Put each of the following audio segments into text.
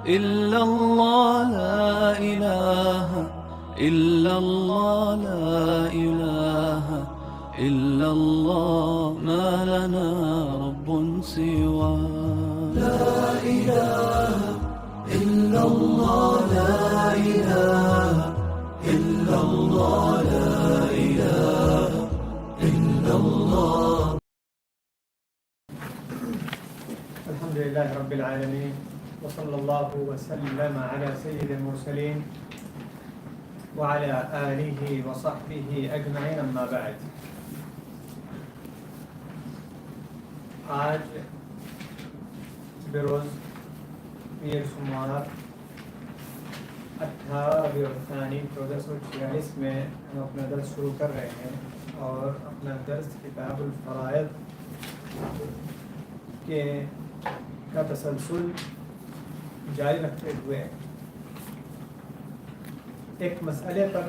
إلا الله لا إله إلا الله لا إله إلا الله ما لنا رب سوى لا إله إلا الله لا إله إلا الله لا إله إلا الله. الحمد لله رب العالمين وصلى الله وسلم على سيد المرسلين وعلى آله وصحبه أجمعين. أما بعد، آج بروز پیر سموار 18 ربیع الثانی 1446 میں ہم اپنا درس شروع کر رہے ہیں اور اپنا درس کتاب الفرائض کا تسلسل جاری رکھتے ہوئے ایک مسئلے پر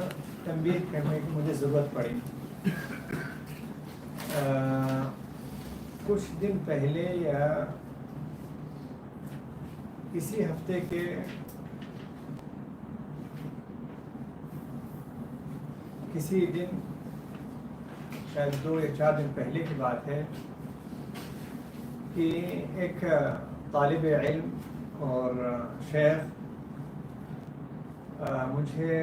تنبیہ کرنے کی مجھے ضرورت پڑی. کچھ دن پہلے یا اسی ہفتے کے کسی دن، شاید 2 یا 4 دن پہلے کی بات ہے کہ ایک طالب علم اور شیخ مجھے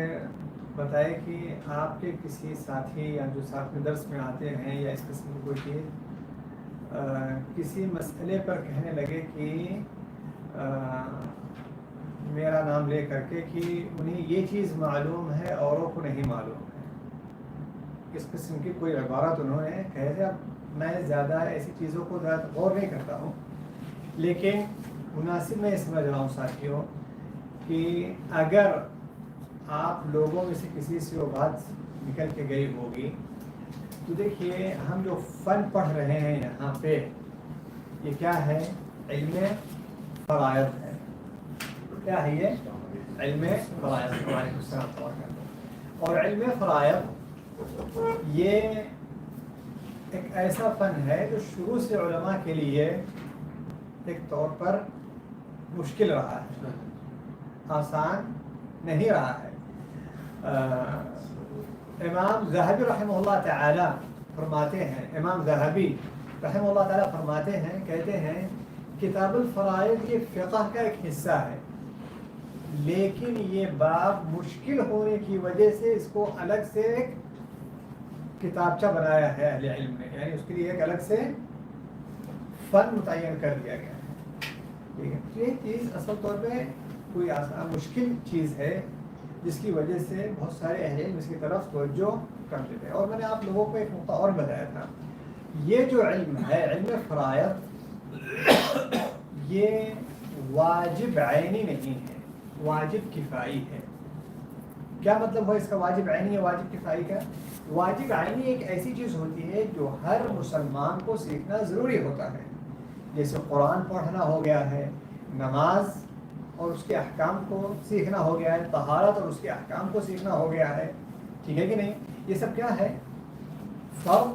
بتائے کہ آپ کے کسی ساتھی یا جو ساتھ میں درس میں آتے ہیں یا اس قسم کی کوئی چیز کسی مسئلے پر کہنے لگے کہ میرا نام لے کر کے کہ انہیں یہ چیز معلوم ہے اوروں کو نہیں معلوم ہے. اس قسم کی کوئی عبارت انہوں نے کہے تھے. اب میں زیادہ ایسی چیزوں کو زیادہ غور نہیں کرتا ہوں، لیکن مناسب میں سمجھ رہا ہوں ساتھیوں کہ اگر آپ لوگوں میں سے کسی سے وہ بات نکل کے گئی ہوگی تو دیکھیے، ہم جو فن پڑھ رہے ہیں یہاں پہ یہ کیا ہے؟ علم فرائض ہے. کیا ہے یہ؟ علم فرائض. وعلیکم السلام. اور علم فرائض یہ ایک ایسا فن ہے جو شروع سے علماء کے لیے ایک طور پر مشکل رہا ہے، آسان نہیں رہا ہے. امام ذہبی رحمہ اللہ تعالی فرماتے ہیں، امام ذہبی رحمہ اللہ تعالی فرماتے ہیں، کہتے ہیں کتاب الفرائض یہ فقہ کا ایک حصہ ہے، لیکن یہ باب مشکل ہونے کی وجہ سے اس کو الگ سے ایک کتابچہ بنایا ہے اہل علم نے، یعنی اس کے لیے ایک الگ سے فن متعین کر دیا گیا ہے. ٹھیک ہے، یہ چیز اصل طور پہ کوئی آسان مشکل چیز ہے جس کی وجہ سے بہت سارے اہل علم اس کی طرف توجہ کرتے تھے. اور میں نے آپ لوگوں کو ایک نقطہ اور بتایا تھا، یہ جو علم ہے علم فرائض یہ واجب عینی نہیں ہے، واجب کفائی ہے. کیا مطلب ہے اس کا واجب عینی یا واجب کفائی کا؟ واجب عینی ایک ایسی چیز ہوتی ہے جو ہر مسلمان کو سیکھنا ضروری ہوتا ہے، جیسے قرآن پڑھنا ہو گیا ہے، نماز اور اس کے احکام کو سیکھنا ہو گیا ہے، طہارت اور اس کے احکام کو سیکھنا ہو گیا ہے. ٹھیک ہے کہ نہیں؟ یہ سب کیا ہے؟ فرض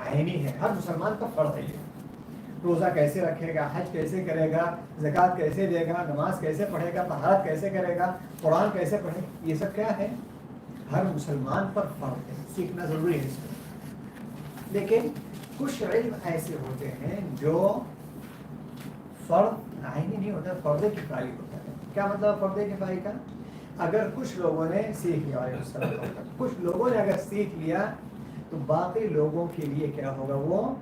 عینی ہے، ہر مسلمان کا فرض ہے. یہ روزہ کیسے رکھے گا، حج کیسے کرے گا، زکوٰۃ کیسے دے گا، نماز کیسے پڑھے گا، طہارت کیسے کرے گا، قرآن کیسے پڑھے، یہ سب کیا ہے؟ ہر مسلمان پر فرض ہے، سیکھنا ضروری ہے اس کو. لیکن کچھ علم ایسے ہوتے ہیں جو فرض عینی نہیں ہوتا، فرض کفائی ہوتا ہے. کیا مطلب فرض کفائی کا؟ اگر کچھ لوگوں نے سیکھ لیا، کچھ لوگوں نے اگر سیکھ لیا تو باقی لوگوں کے لیے کیا ہوگا؟ وہ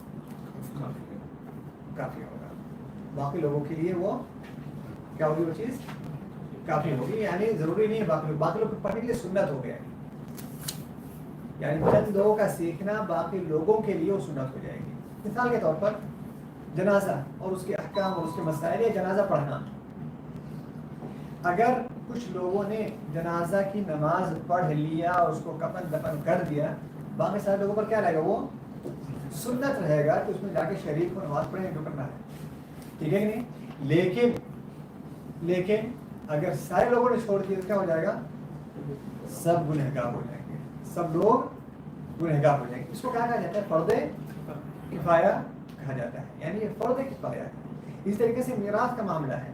کافی ہوگا. باقی لوگوں کے لیے وہ کیا ہوگی؟ وہ چیز کافی ہوگی. یعنی ضروری نہیں ہے باقی لوگ پڑھنے کے لیے سنت ہو گیا، یعنی چند لوگوں کا سیکھنا باقی لوگوں کے لیے وہ سنت ہو جائے گی. مثال کے طور پر جنازہ اور اس کے احکام اور اس کے مسائل یا جنازہ پڑھنا. اگر کچھ لوگوں نے جنازہ کی نماز پڑھ لیا اور اس کو کفن دفن کر دیا، باقی سارے لوگوں پر کیا رہے گا؟ وہ سنت رہے گا کہ اس میں جا کے شریف کو نماز پڑھیں جو کرنا ہے. ٹھیک ہے کہ نہیں؟ لیکن اگر سارے لوگوں نے چھوڑ دیا تو کیا ہو جائے گا؟ سب گنہگار ہو جائیں گے، سب لوگ گنہگار ہو جائیں گے. اس کو کہا جاتا ہے فرض کفایہ کہا جاتا ہے، یعنی یہ فرض کفایہ ہے. اس طریقے سے میراث کا معاملہ ہے.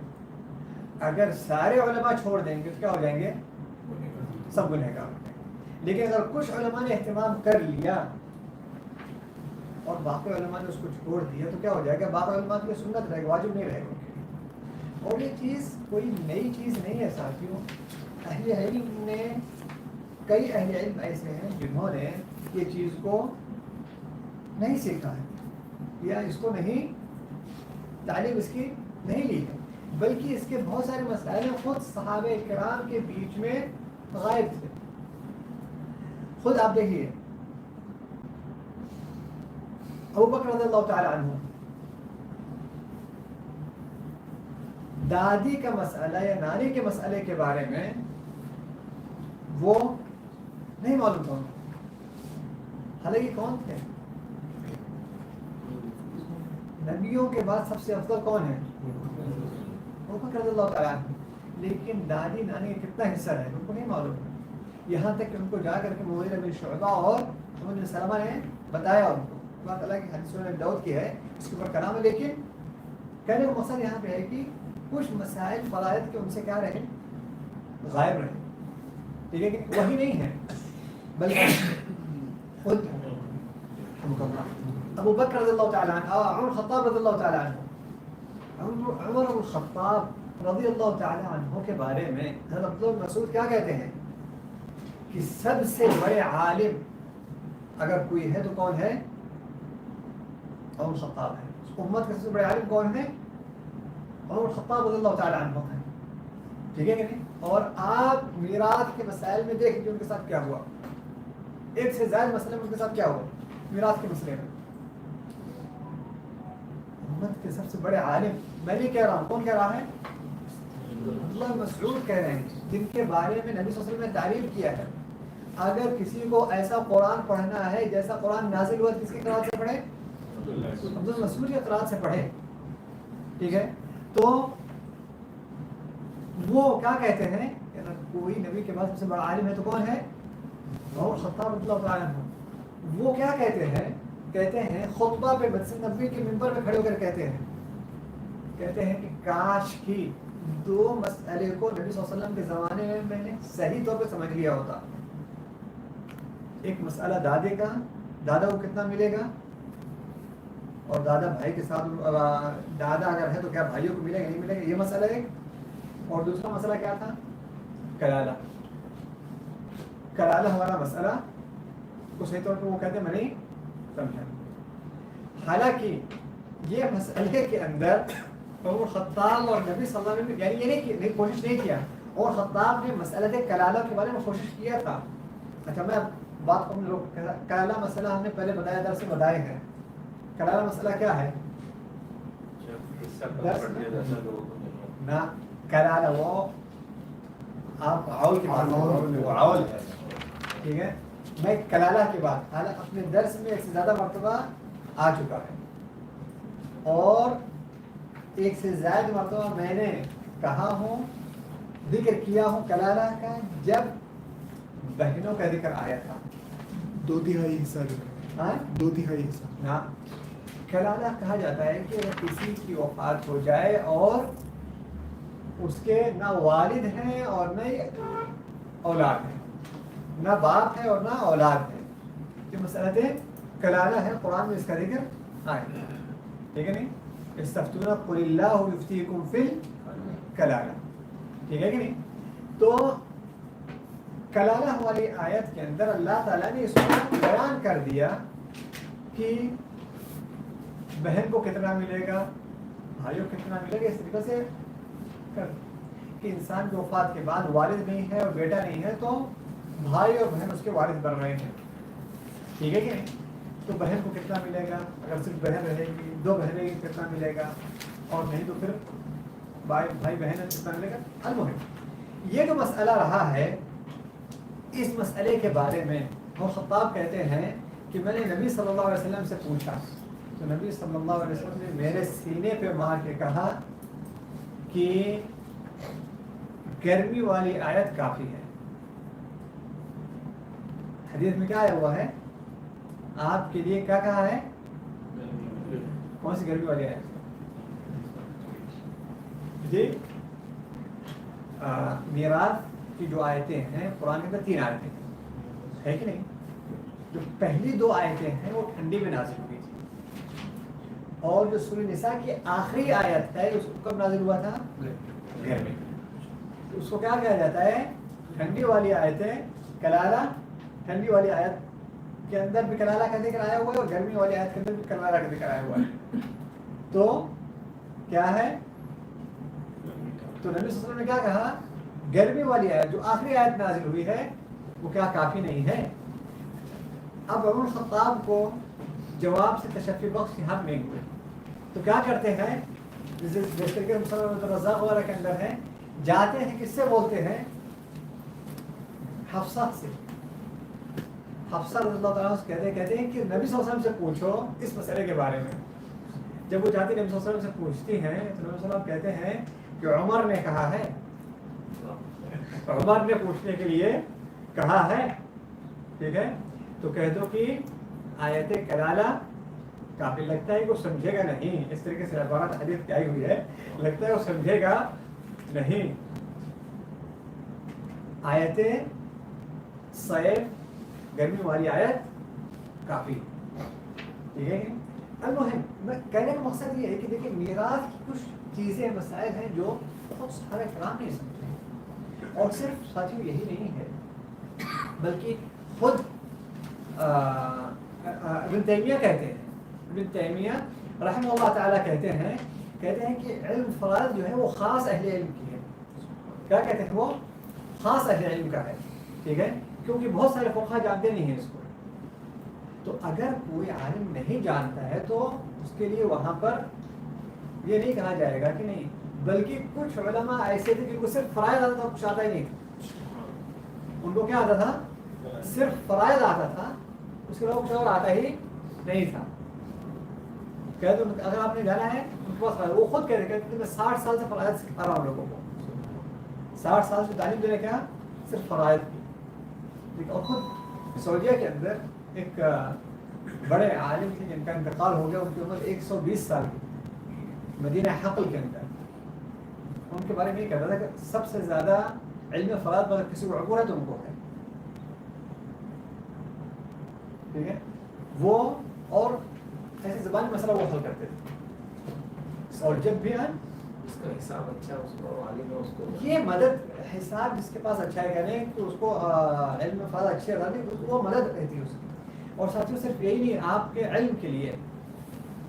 اگر سارے علماء چھوڑ دیں گے تو کیا ہو جائیں گے؟ سب گنہگار ہو جائیں گے. لیکن اگر کچھ علماء نے اہتمام کر لیا اور باقی علماء نے اس کو چھوڑ دیا تو کیا ہو جائے گا؟ باقی علماء کے لیے سنت رہے گا، واجب نہیں رہے گا. اور یہ چیز کوئی نئی چیز نہیں ہے ساتھیوں. اہل علم نے کئی اہل علم ایسے ہیں جنہوں نے یہ چیز کو نہیں سیکھا ہے یا اس کو نہیں تعلیم اس کی نہیں لی ہے، بلکہ اس کے بہت سارے مسائل خود صحابہ کرام کے بیچ میں غائب تھے. خود آپ دیکھیے ابو بکر رضی اللہ تعالی عنہ دادی کا مسئلہ یا نانی کے مسئلے کے بارے میں وہ نہیں معلوم تھا. حالانکہ کون تھے؟ نبیوں کے بعد سب سے افضل کون ہے؟ ابو بکر رضی اللہ تعالی عنہ. لیکن دادی نانی کا کتنا حصہ ہے ان کو نہیں معلوم ہے. یہاں تک کہ ان کو جا کر کے مغیرہ بن شعبہ اور محمد بن سلمہ نے بتایا ان کو. اللہ تعالیٰ کی حدیث سنن داؤد کی ہے، اس کے اوپر کلام ہے. لیکن کہنے کا مقصد یہاں پہ ہے کہ کچھ مسائل فرائض کے ان سے کیا رہے؟ غائب رہے. ٹھیک ہے کہ وہی نہیں ہے بلکہ خود ابو بکر رضی اللہ تعالیٰ عنہ، عمر الخطاب رضی اللہ تعالیٰ عنہ، عمر الخطاب رضی اللہ تعالیٰ عنہ کے بارے میں حضرت عبداللہ بن مسعود کیا کہتے ہیں کہ سب سے بڑے عالم اگر کوئی ہے تو کون ہے؟ عمر الخطاب ہے. امت کے سب سے بڑے عالم کون ہے؟ عمر الخطاب رضی اللہ تعالیٰ عنہ ہے. ٹھیک ہے کہ نہیں؟ اور آپ میراث کے مسائل میں دیکھ لیجیے ان کے ساتھ کیا ہوا. ایک سے زائد مسئلے میں ان کے ساتھ کیا ہوا میراث کے مسئلے میں. امت کے سب سے بڑے عالم میں نہیں کہہ رہا ہوں، کون کہہ رہا ہے؟ عبداللہ بن مسعود کہہ رہے ہیں، جن کے بارے میں نبی صلی اللہ علیہ وسلم نے تعریف کیا ہے. اگر کسی کو ایسا قرآن پڑھنا ہے جیسا قرآن نازل ہوا کس کی قرآن سے پڑھے؟ عبداللہ مسعود کی قرآن سے پڑھے. ٹھیک ہے، تو وہ کیا کہتے ہیں کہ اگر کوئی نبی کے بعد سب سے بڑا عالم ہے تو کون ہے؟ عمر خطاب رضی اللہ تعالیٰ عنہ. وہ کیا کہتے ہیں؟ کہتے ہیں خطبہ پہ مسجد نبوی کے منبر پہ کھڑے ہو کر کہتے ہیں کہ کاش کی دو مسئلے کو نبی صلی اللہ علیہ وسلم کے زمانے میں میں نے صحیح طور پہ سمجھ لیا ہوتا. ایک مسئلہ دادے کا، دادا کو کتنا ملے گا، اور دادا بھائی کے ساتھ دادا اگر ہے تو کیا بھائیوں کو ملے گا نہیں ملے گا، یہ مسئلہ ایک. اور دوسرا مسئلہ کیا تھا؟ کلالہ. کلالہ ہمارا مسئلہ کو صحیح طور پہ وہ کہتے ہیں میں نہیں سمجھا. حالانکہ یہ مسئلے کے اندر عمر خطاب اور نبی صلی اللہ علیہ وسلم یعنی یہ نہیں کوشش نہیں کیا. اور خطاب نے مسئلہ کلالہ کے بارے میں کوشش کیا تھا. اچھا میں بات کروں لوگ کلالہ مسئلہ ہم نے پہلے بتایا درس میں بتائے ہیں. کلالہ مسئلہ کیا ہے؟ نہ کلالہ وہ آپ عول کی بات وہ عول ہے. ٹھیک ہے، میں کلالہ کی بات حالانکہ اپنے درس میں ایک سے زیادہ مرتبہ آ چکا ہے اور ایک سے زائد مرتبہ میں نے کہا ہوں، ذکر کیا ہوں کلالہ کا جب بہنوں کا ذکر آیا تھا. 2/3 حصہ ہاں 2/3 حصہ. نا کلالہ کہا جاتا ہے کہ کسی کی وفات ہو جائے اور اس کے نہ والد ہیں اور نہ اولاد ہے، نہ باپ ہے اور نہ اولاد ہے. یہ مسئلہ کلالہ ہے، قرآن میں اس کا ذکر آئے. ٹھیک ہے نہیں؟ استفتونا قل اللہ یفتیکم فی الکلالہ. ٹھیک ہے کہ نہیں؟ تو کلالہ والی آیت کے اندر اللہ تعالیٰ نے اس کو بیان کر دیا کہ بہن کو کتنا ملے گا، بھائیوں کو کتنا ملے گا. اس طریقے سے کہ انسان کی وفات کے بعد والد نہیں ہے اور بیٹا نہیں ہے تو بھائی اور بہن اس کے والد بن رہے ہیں. ٹھیک ہے کہ نہیں؟ تو بہن کو کتنا ملے گا، اگر صرف بہن رہے گی، 2 بہنیں گی کتنا ملے گا، اور نہیں تو پھر بھائی بہن ہے کتنا ملے گا. المہم یہ جو مسئلہ رہا ہے، اس مسئلے کے بارے میں وہ خطاب کہتے ہیں کہ میں نے نبی صلی اللہ علیہ وسلم سے پوچھا تو نبی صلی اللہ علیہ وسلم نے میرے سینے پہ مار کے کہا کہ گرمی والی آیت کافی ہے. حدیث میں کیا آیا ہوا ہے؟ آپ کے لیے کیا کہا ہے؟ کون سی گرمی والی آیت؟ جی میراث کی جو آیتیں ہیں قرآن کے اندر 3 آیتیں ہے کہ نہیں. جو پہلی 2 آیتیں ہیں وہ ٹھنڈی میں نازل ہوئی تھی, اور جو سورہ نساء کی آخری آیت ہے اس کو کب نازل ہوا تھا؟ گھر میں. تو اس کو کیا کہا جاتا ہے؟ ٹھنڈی والی آیتیں کلالہ, ٹھنڈی والی آیت کے اندر بھی کلالہ کا ذکر آیا ہوا ہے اور گرمی والی آیت کے اندر بھی کلالہ کا ذکر آیا ہوا ہے. تو کیا ہے؟ تو نبی صلی اللہ علیہ وسلم نے کیا کہا؟ گرمی والی آیت جو آخری آیت نازل ہوئی ہے وہ کیا کافی نہیں ہے؟ اب عمر خطاب کو جواب سے تشفی بخش حق نہیں ہوئے تو کیا کرتے ہیں؟ جیسے کہ مسلم رزاق وغیرہ کے اندر ہے, جاتے ہیں کس سے بولتے ہیں؟ حفصہ سے. حفصہ رضی اللہ تعالیٰ سے کہتے ہیں کہ نبی صلی اللہ علیہ وسلم سے پوچھو اس مسئلے کے بارے میں. جب وہ جاتی نبی صلی اللہ علیہ وسلم سے پوچھتی ہیں تو نبی صلی اللہ علیہ وسلم کہتے ہیں کہ عمر نے کہا ہے, عمر نے پوچھنے کے لیے کہا ہے. ٹھیک ہے, تو کہہ دو کہ آیت کلالہ کافی. لگتا ہے کہ وہ سمجھے گا نہیں, اس طریقے سے عبارت حدیث کی آئی ہوئی ہے, لگتا ہے وہ سمجھے گا نہیں. آیت صیف گرمی والی آیت کافی. ٹھیک ہے. المہم میں کہنے کا مقصد یہ ہے کہ دیکھیں میراث کی کچھ چیزیں مسائل ہیں جو بہت سارے کرام نہیں سمجھتے, اور صرف ساتھیوں یہی نہیں ہے بلکہ خود ابن تیمیہ کہتے ہیں, ابن تیمیہ رحمہ اللہ تعالیٰ کہتے ہیں کہ علم فرائض جو ہے وہ خاص اہل علم کی ہے. کیا کہتے ہیں؟ وہ خاص اہل علم کا ہے. ٹھیک ہے, کیونکہ بہت سارے فقہا جانتے نہیں ہیں اس کو. تو اگر کوئی عالم نہیں جانتا ہے تو اس کے لیے وہاں پر یہ نہیں کہا جائے گا کہ نہیں, بلکہ کچھ علماء ایسے تھے جن کو صرف فرائض آتا تھا, کچھ آتا ہی نہیں تھا. ان کو کیا آتا تھا؟ صرف فرائض آتا تھا, اس کے علاوہ کچھ اور آتا ہی نہیں تھا. کہہ دو اگر آپ نے جانا ہے ان کے پاس, وہ خود کہتے ہیں میں 60 سال سے فرائض سکھا رہا ہوں لوگوں کو, 60 سال سے تعلیم دینے کیا صرف فرائض کی. اور خود سعودیہ کے اندر ایک بڑے عالم تھے جن کا انتقال ہو گیا, ان کی عمر 120 سال کی, مدینہ حقل کے اندر. ان کے بارے میں یہ کہتا تھا کہ سب سے زیادہ علم فرائض اگر کسی کو عبور ہے تو ان کو ہے. ٹھیک ہے, وہ اور ایسے زبان مسئلہ وہ حل کرتے تھے. اور جب بھی اس کا حساب اچھا اس کو عالم ہے, اس کو یہ مدد حساب جس کے پاس اچھا ہے کہنے کہ اس کو علم فرائض اچھے ادا نہیں, وہ مدد رہتی ہے اس کی. اور ساتھیوں صرف یہی نہیں, آپ کے علم کے لیے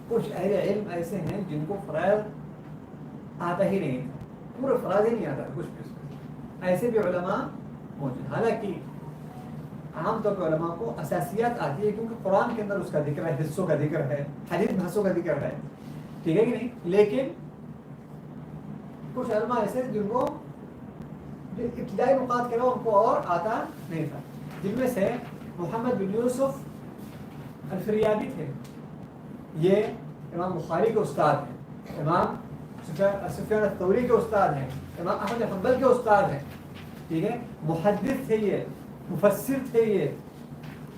کچھ اہل علم ایسے ہیں جن کو فرائض آتا ہی نہیں, پورے فرائض ہی نہیں آتا کچھ بھی. ایسے بھی علماء موجود. حالانکہ عام طور پر علماء کو اساسیات آتی ہے کیونکہ قرآن کے اندر اس کا ذکر ہے, حصوں کا ذکر ہے, حدیث میں حصوں کا ذکر ہے. ٹھیک ہے کہ نہیں. لیکن کچھ علماء ایسے جن کو ابتدائی نقاط کے علاوہ ان کو اور آتا نہیں تھا, جن میں سے محمد بن یوسف الفریابی تھے. یہ امام بخاری کے استاد ہیں, امام سفیان الثوری کے استاد ہیں, امام احمد بن حنبل کے استاد ہیں. ٹھیک ہے, محدث تھے یہ, مفسر تھے یہ.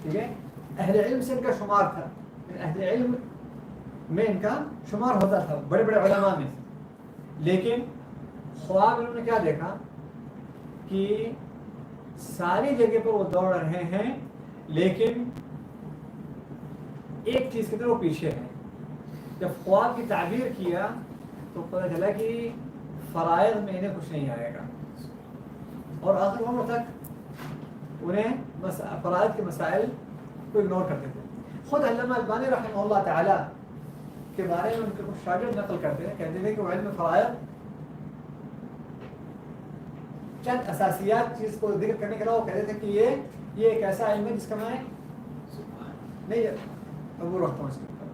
ٹھیک ہے, اہل علم سے ان کا شمار تھا, اہل علم میں ان کا شمار ہوتا تھا, بڑے بڑے علماء میں سے. لیکن خواب انہوں نے کیا دیکھا کہ ساری جگہ پر وہ دوڑ رہے ہیں لیکن ایک چیز کے اندر وہ پیچھے ہیں. جب خواب کی تعبیر کیا تو پتہ چلا کہ فرائض میں انہیں کچھ نہیں آئے گا, اور آخر عمر تک انہیں فرائض کے مسائل کو اگنور کرتے تھے. خود علامہ البانی رحمہ اللہ تعالی کے بارے میں ان کے کچھ شاگرد نقل کرتے ہیں, کہتے ہیں کہ وہ علم فرائض چند اساسیات چیز کو ذکر کرنے کے علاوہ کہتے تھے کہ یہ ایک ایسا علم ہے جس کا میں نہیں عبور رکھتا ہوں اس کے اوپر.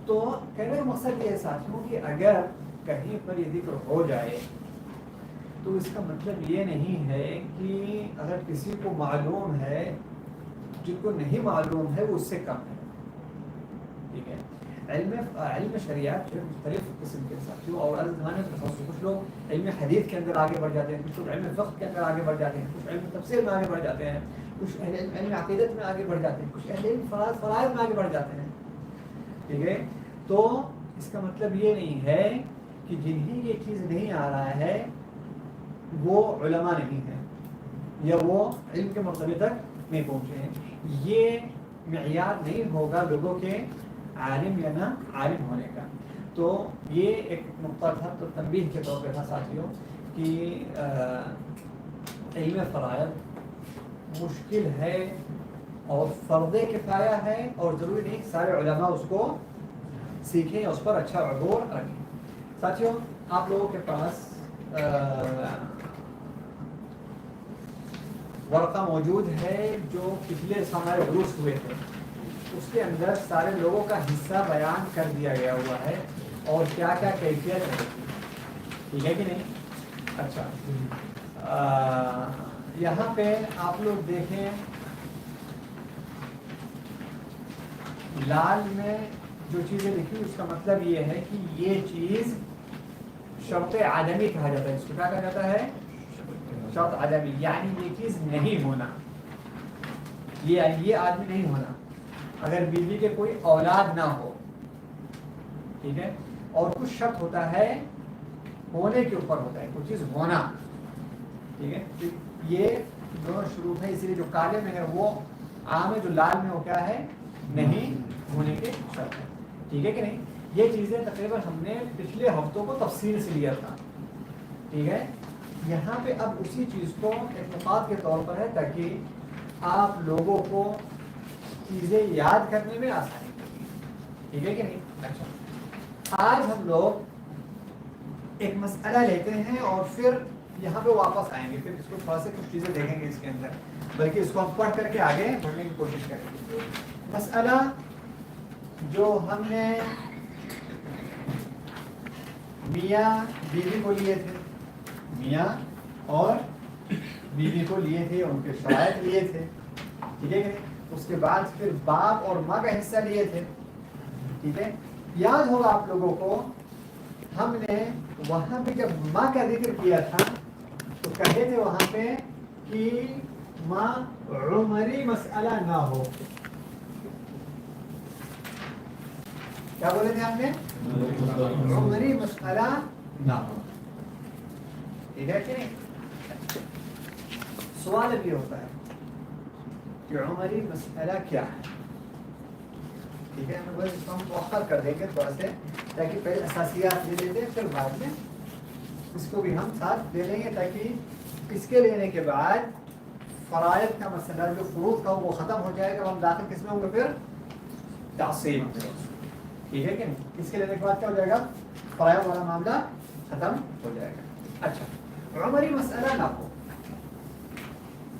تو کہنے کا مقصد یہ ہے ساتھیوں کہ اگر کہیں پر یہ ذکر ہو جائے تو اس کا مطلب یہ نہیں ہے کہ اگر کسی کو معلوم ہے, جن کو نہیں معلوم ہے وہ اس سے کم ہے. ٹھیک ہے, علم شریعت مختلف قسم کے ساتھیوں, اور الگ زمانے میں کچھ لوگ علم حدیث کے اندر آگے بڑھ جاتے ہیں, کچھ لوگ علم فقہ کے اندر آگے بڑھ جاتے ہیں, کچھ علم تفسیر میں آگے بڑھ جاتے ہیں, کچھ علم عقیدت میں آگے بڑھ جاتے ہیں, کچھ علم فرائض میں آگے بڑھ جاتے ہیں. ٹھیک ہے, تو اس کا مطلب یہ نہیں ہے کہ جنہیں یہ چیز نہیں آ رہا ہے وہ علماء نہیں ہیں یا وہ علم کے مرتبے تک نہیں پہنچے ہیں، یہ معیار نہیں ہوگا لوگوں کے عالم یا نہ عالم ہونے کا۔ تو یہ ایک نقطہ تھا، تو تنبیہ کے طور پہ تھا ساتھیوں کہ علم فرائض مشکل ہے اور فرض کفایہ ہے، اور ضروری نہیں کہ سارے علماء اس کو سیکھیں، اس پر اچھا عبور رکھیں۔ ساتھیوں آپ لوگوں کے پاس ورقہ موجود ہے جو پچھلے ہمارے دروس ہوئے تھے، اس کے اندر سارے لوگوں کا حصہ بیان کر دیا گیا ہوا ہے اور کیا کیا کیفیت ہے، ٹھیک ہے کہ نہیں؟ اچھا یہاں پہ آپ لوگ دیکھیں لال میں جو چیزیں لکھی اس کا مطلب یہ ہے کہ یہ چیز شرط عدمی کہا جاتا ہے، اس کو کیا کہا جاتا ہے؟ شرط عدمی، یعنی یہ چیز نہیں ہونا، یہ آدمی نہیں ہونا، اگر بیوی کے کوئی اولاد نہ ہو، ٹھیک ہے، اور کچھ شرط ہوتا ہے ہونے کے اوپر ہوتا ہے، کچھ چیز ہونا، ٹھیک ہے، یہ دونوں شروط ہیں، اسی لیے جو کالے میں ہے وہ عام ہے، جو لال میں وہ کیا ہے؟ نہیں ہونے کے شرط ہے، ٹھیک ہے کہ نہیں؟ یہ چیزیں تقریباً ہم نے پچھلے ہفتوں کو تفصیل سے لیا تھا، ٹھیک ہے۔ یہاں پہ اب اسی چیز کو ایک نقاط کے طور پر ہے تاکہ آپ لوگوں کو چیزیں یاد کرنے میں آسانی ہوگی، ٹھیک ہے کہ نہیں؟ اچھا آج ہم لوگ ایک مسئلہ لیتے ہیں اور پھر یہاں پہ واپس آئیں گے، پھر اس کو تھوڑا سے کچھ چیزیں دیکھیں گے اس کے اندر، بلکہ اس کو ہم پڑھ کر کے آگے بڑھنے کی کوشش کریں گے۔ مسئلہ جو ہم نے میاں بیوی کو لیے تھے، میاں اور بیوی کو لیے تھے، ان کے شرائط لیے تھے، ٹھیک ہے، اس کے بعد پھر باپ اور ماں کا حصہ لیے تھے، ٹھیک ہے۔ یاد ہوگا آپ لوگوں کو ہم نے وہاں پہ جب ماں کا ذکر کیا تھا تو کہے تھے وہاں پہ کہ ماں عمری مسئلہ نہ ہو، کیا بولے تھے ہم نے؟ عمری مسئلہ نہ ہو، ٹھیک ہے کہ نہیں؟ سوال اب یہ ہوتا ہے کہ عمری مسئلہ کیا ہے، ٹھیک ہے، ہم اس کو ہم مؤخر کر دیں گے تھوڑا سے تاکہ پہلے اساسیات لے لیتے ہیں، پھر بعد میں اس کو بھی ہم ساتھ لے لیں گے تاکہ اس کے لینے کے بعد فرائض کا مسئلہ جو فروض کا وہ ختم ہو جائے گا، ہم داخل کس میں ہوں گے؟ پھر تعصیب، ٹھیک ہے کہ نہیں؟ اس کے لینے کے بعد کیا ہو جائے گا؟ فرائض والا معاملہ ختم ہو جائے گا۔ اچھا عمری مسئلہ نہ ہو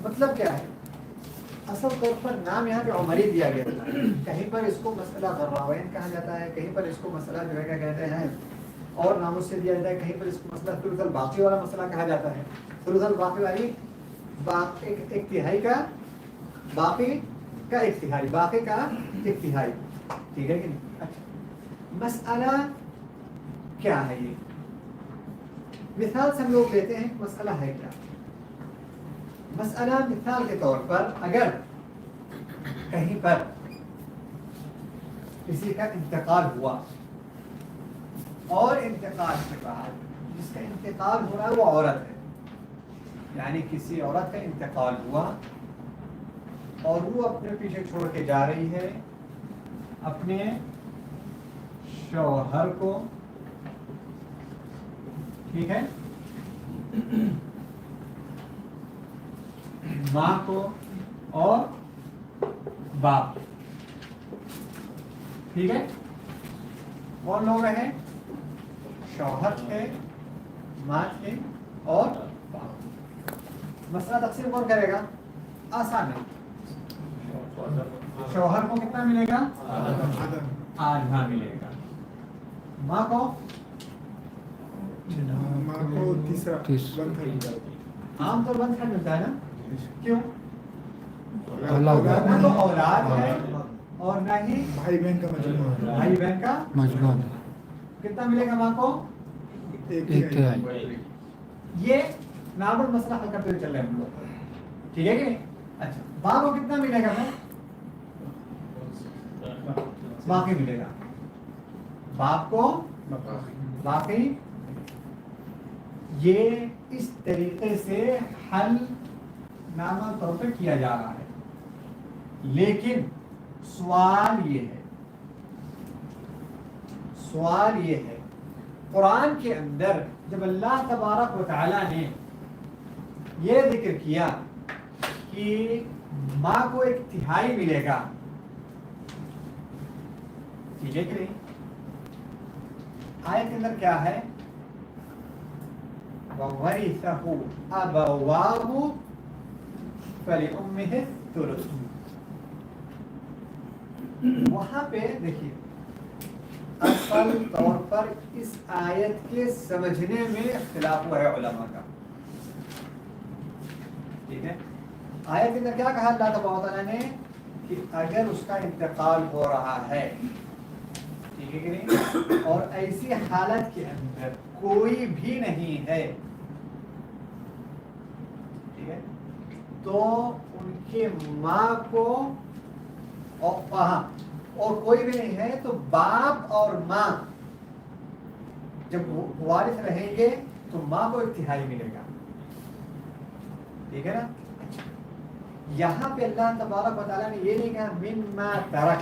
مطلب کیا ہے؟ اصل طور پر نام یہاں پہ عمری دیا گیا تھا، کہیں پر اس کو مسئلہ غراوین کہا جاتا ہے، کہیں پر اس کو مسئلہ جو ہے کیا کہتے ہیں اور ناموں سے دیا جاتا ہے، کہیں پر اس کو مسئلہ ثلث الباقی والا مسئلہ کہا جاتا ہے، ثلث الباقی والی ایک تہائی کا باقی کا ایک تہائی، باقی کا ایک تہائی، ٹھیک ہے کہ نہیں؟ اچھا مسئلہ کیا ہے؟ یہ مثال سے ہم لوگ لیتے ہیں مسئلہ ہے کیا؟ مسئلہ مثال کے طور پر اگر کہیں پر کسی کا انتقال ہوا اور انتقال کے بعد جس کا انتقال ہو رہا ہے وہ عورت ہے، یعنی کسی عورت کا انتقال ہوا اور وہ اپنے پیچھے چھوڑ کے جا رہی ہے اپنے شوہر کو، ٹھیک ہے، ماں کو اور باپ، ٹھیک ہے، کون لوگ ہیں؟ شوہر تھے، ماں تھے اور باپ۔ مسئلہ تقسیم کون کرے گا؟ آسان ہے، شوہر کو کتنا ملے گا؟ آدھا ملے گا، ماں کو تیسرا عام طور بند کر ملتا ہے نا، کیوں؟ اولاد نہ تو اولاد ہے اور نہ ہی بھائی بہن کا مجموعہ بھائی بہن کا مجموعہ کتنا ملے گا ماں کو؟ ایک ایک تہائی۔ یہ نارمل مسئلہ حل کرتے ہوئے چل رہے ہیں ہم لوگ، ٹھیک ہے کہ نہیں؟ اچھا باپ کو کتنا ملے گا؟ باقی ملے گا، باپ کو باقی، یہ اس طریقے سے حل نارمل طور پہ کیا جا رہا ہے، لیکن سوال یہ ہے قرآن کے اندر جب اللہ تبارک و تعالیٰ نے یہ ذکر کیا کہ ماں کو ایک تہائی ملے گا، ٹھیک ہے کہ نہیں؟ آیت کے اندر کیا ہے؟ وَوَرِثَهُ أَبَوَاهُ فَلِأُمِّهِ الثُّلُثُ. وہاں پہ دیکھیے اصل طور پر اس آیت کے سمجھنے میں اختلاف ہوا ہے علماء کا، ٹھیک ہے؟ آیت کے اندر کیا کہا اللہ تبارک و تعالیٰ نے کہ اگر اس کا انتقال ہو رہا ہے، ٹھیک ہے کہ نہیں، اور ایسی حالت کے اندر کوئی بھی نہیں ہے، ٹھیک ہے، تو ان کے ماں کو اور کوئی بھی نہیں ہے تو باپ اور ماں جب وارث رہیں گے تو ماں کو ایک تہائی ملے گا، ٹھیک ہے نا؟ یہاں پہ اللہ تبارک و تعالیٰ نے یہ نہیں کہا مما ترک،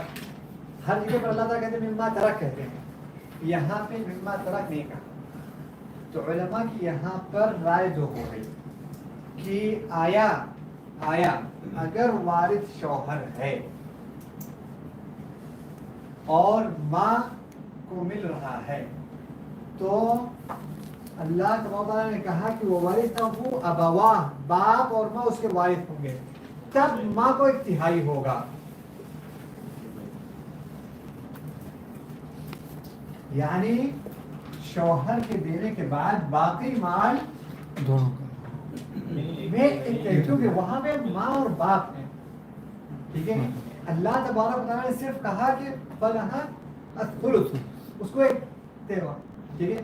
ہر جگہ پر اللہ تعالیٰ کہتے ہیں مما ترک کہتے ہیں، یہاں پہ مما ترک نہیں کہا، تو علماء کی یہاں پر رائے جو ہو گئی کہ آیا اگر وارث شوہر ہے اور ماں کو مل رہا ہے تو اللہ تعالیٰ نے کہا کہ وہ وارث وہ ابواہ، باپ اور ماں اس کے وارث ہوں گے، تب ماں کو ایک تہائی ہوگا، یعنی شوہر کے دینے کے بعد باقی مال دونوں کا میں کیونکہ وہاں پہ ماں اور باپ ہیں، ٹھیک ہے؟ اللہ تبارک و تعالیٰ نے صرف کہا کہ فلہا الثلث، اس کو ایک تیوا، ٹھیک ہے؟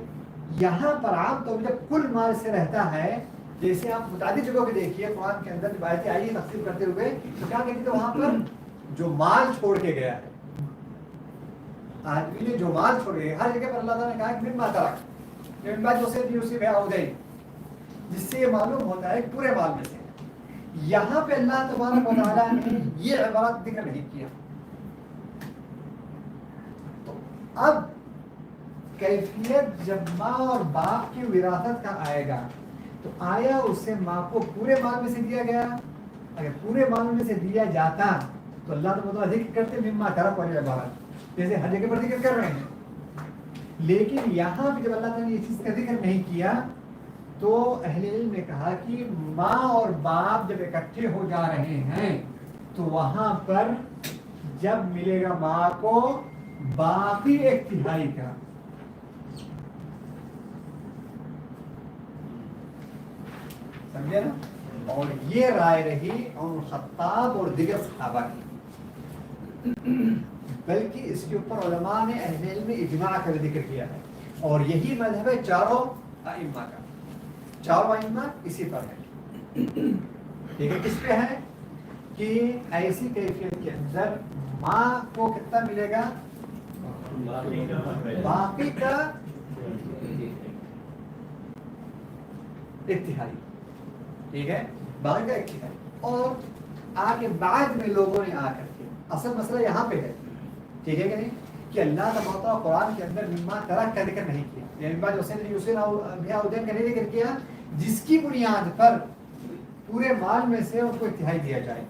یہاں پر عام طور پر جب کل مال سے رہتا ہے، جیسے آپ متعدد جگہوں پہ دیکھیے قرآن کے اندر روایتیں آئی تقسیم کرتے ہوئے، تو کیا کہتے ہیں وہاں پر جو مال چھوڑ کے گیا ہے، آدمی نے جو مال چھوڑ گیا، ہر جگہ پر اللہ تعالیٰ نے کہا کہ مما ترک، من بعد وصیۃ یوصی بہا او دین، جس سے یہ معلوم ہوتا ہے پورے مال میں سے۔ یہاں پہ اللہ تبارک و تعالیٰ نے یہ عبارت ذکر نہیں کیا، تو اب کیفیت جب ماں اور باپ کی وراثت کا آئے گا تو آیا اسے ماں کو پورے مال میں سے دیا گیا؟ اگر پورے مال میں سے دیا جاتا تو اللہ تعالیٰ ذکر کرتے مما ترک والی عبارت، جیسے ہر جگہ پر ذکر کر رہے ہیں، لیکن یہاں پہ جب اللہ تعالیٰ نے یہ چیز کا ذکر نہیں کیا تو اہل علم نے کہا کہ ماں اور باپ جب اکٹھے ہو جا رہے ہیں تو وہاں پر جب ملے گا ماں کو باقی ایک تہائی کا، سمجھے نا؟ اور یہ رائے رہی عمر خطاب اور دیگر صحابہ کی، بلکہ اس کے اوپر علماء نے اہل علم نے اجماع کر ذکر کیا ہے، اور یہی مذہب ہے چاروں ائمہ کا، چاروں ائمہ اسی پر ہے، ٹھیک ہے؟ کس پہ ہے کہ ایسی کیفیت کے اندر ماں کو کتنا ملے گا؟ باقی کا ایک تہائی، ٹھیک ہے؟ باقی کا ایک تہائی، اور آگے بعد میں لوگوں نے آ کر کے اصل مسئلہ یہاں پہ ہے، ٹھیک ہے کہ نہیں، کہ اللہ تبارک و تعالیٰ قرآن کے اندر مما ترک کا ذکر نہیں کیا، یعنی بعد وصیۃ یوصی بہا او دین کا نہیں ذکر کیا، جس کی بنیاد پر پورے مال میں سے اس کو ایک تہائی دیا جائے۔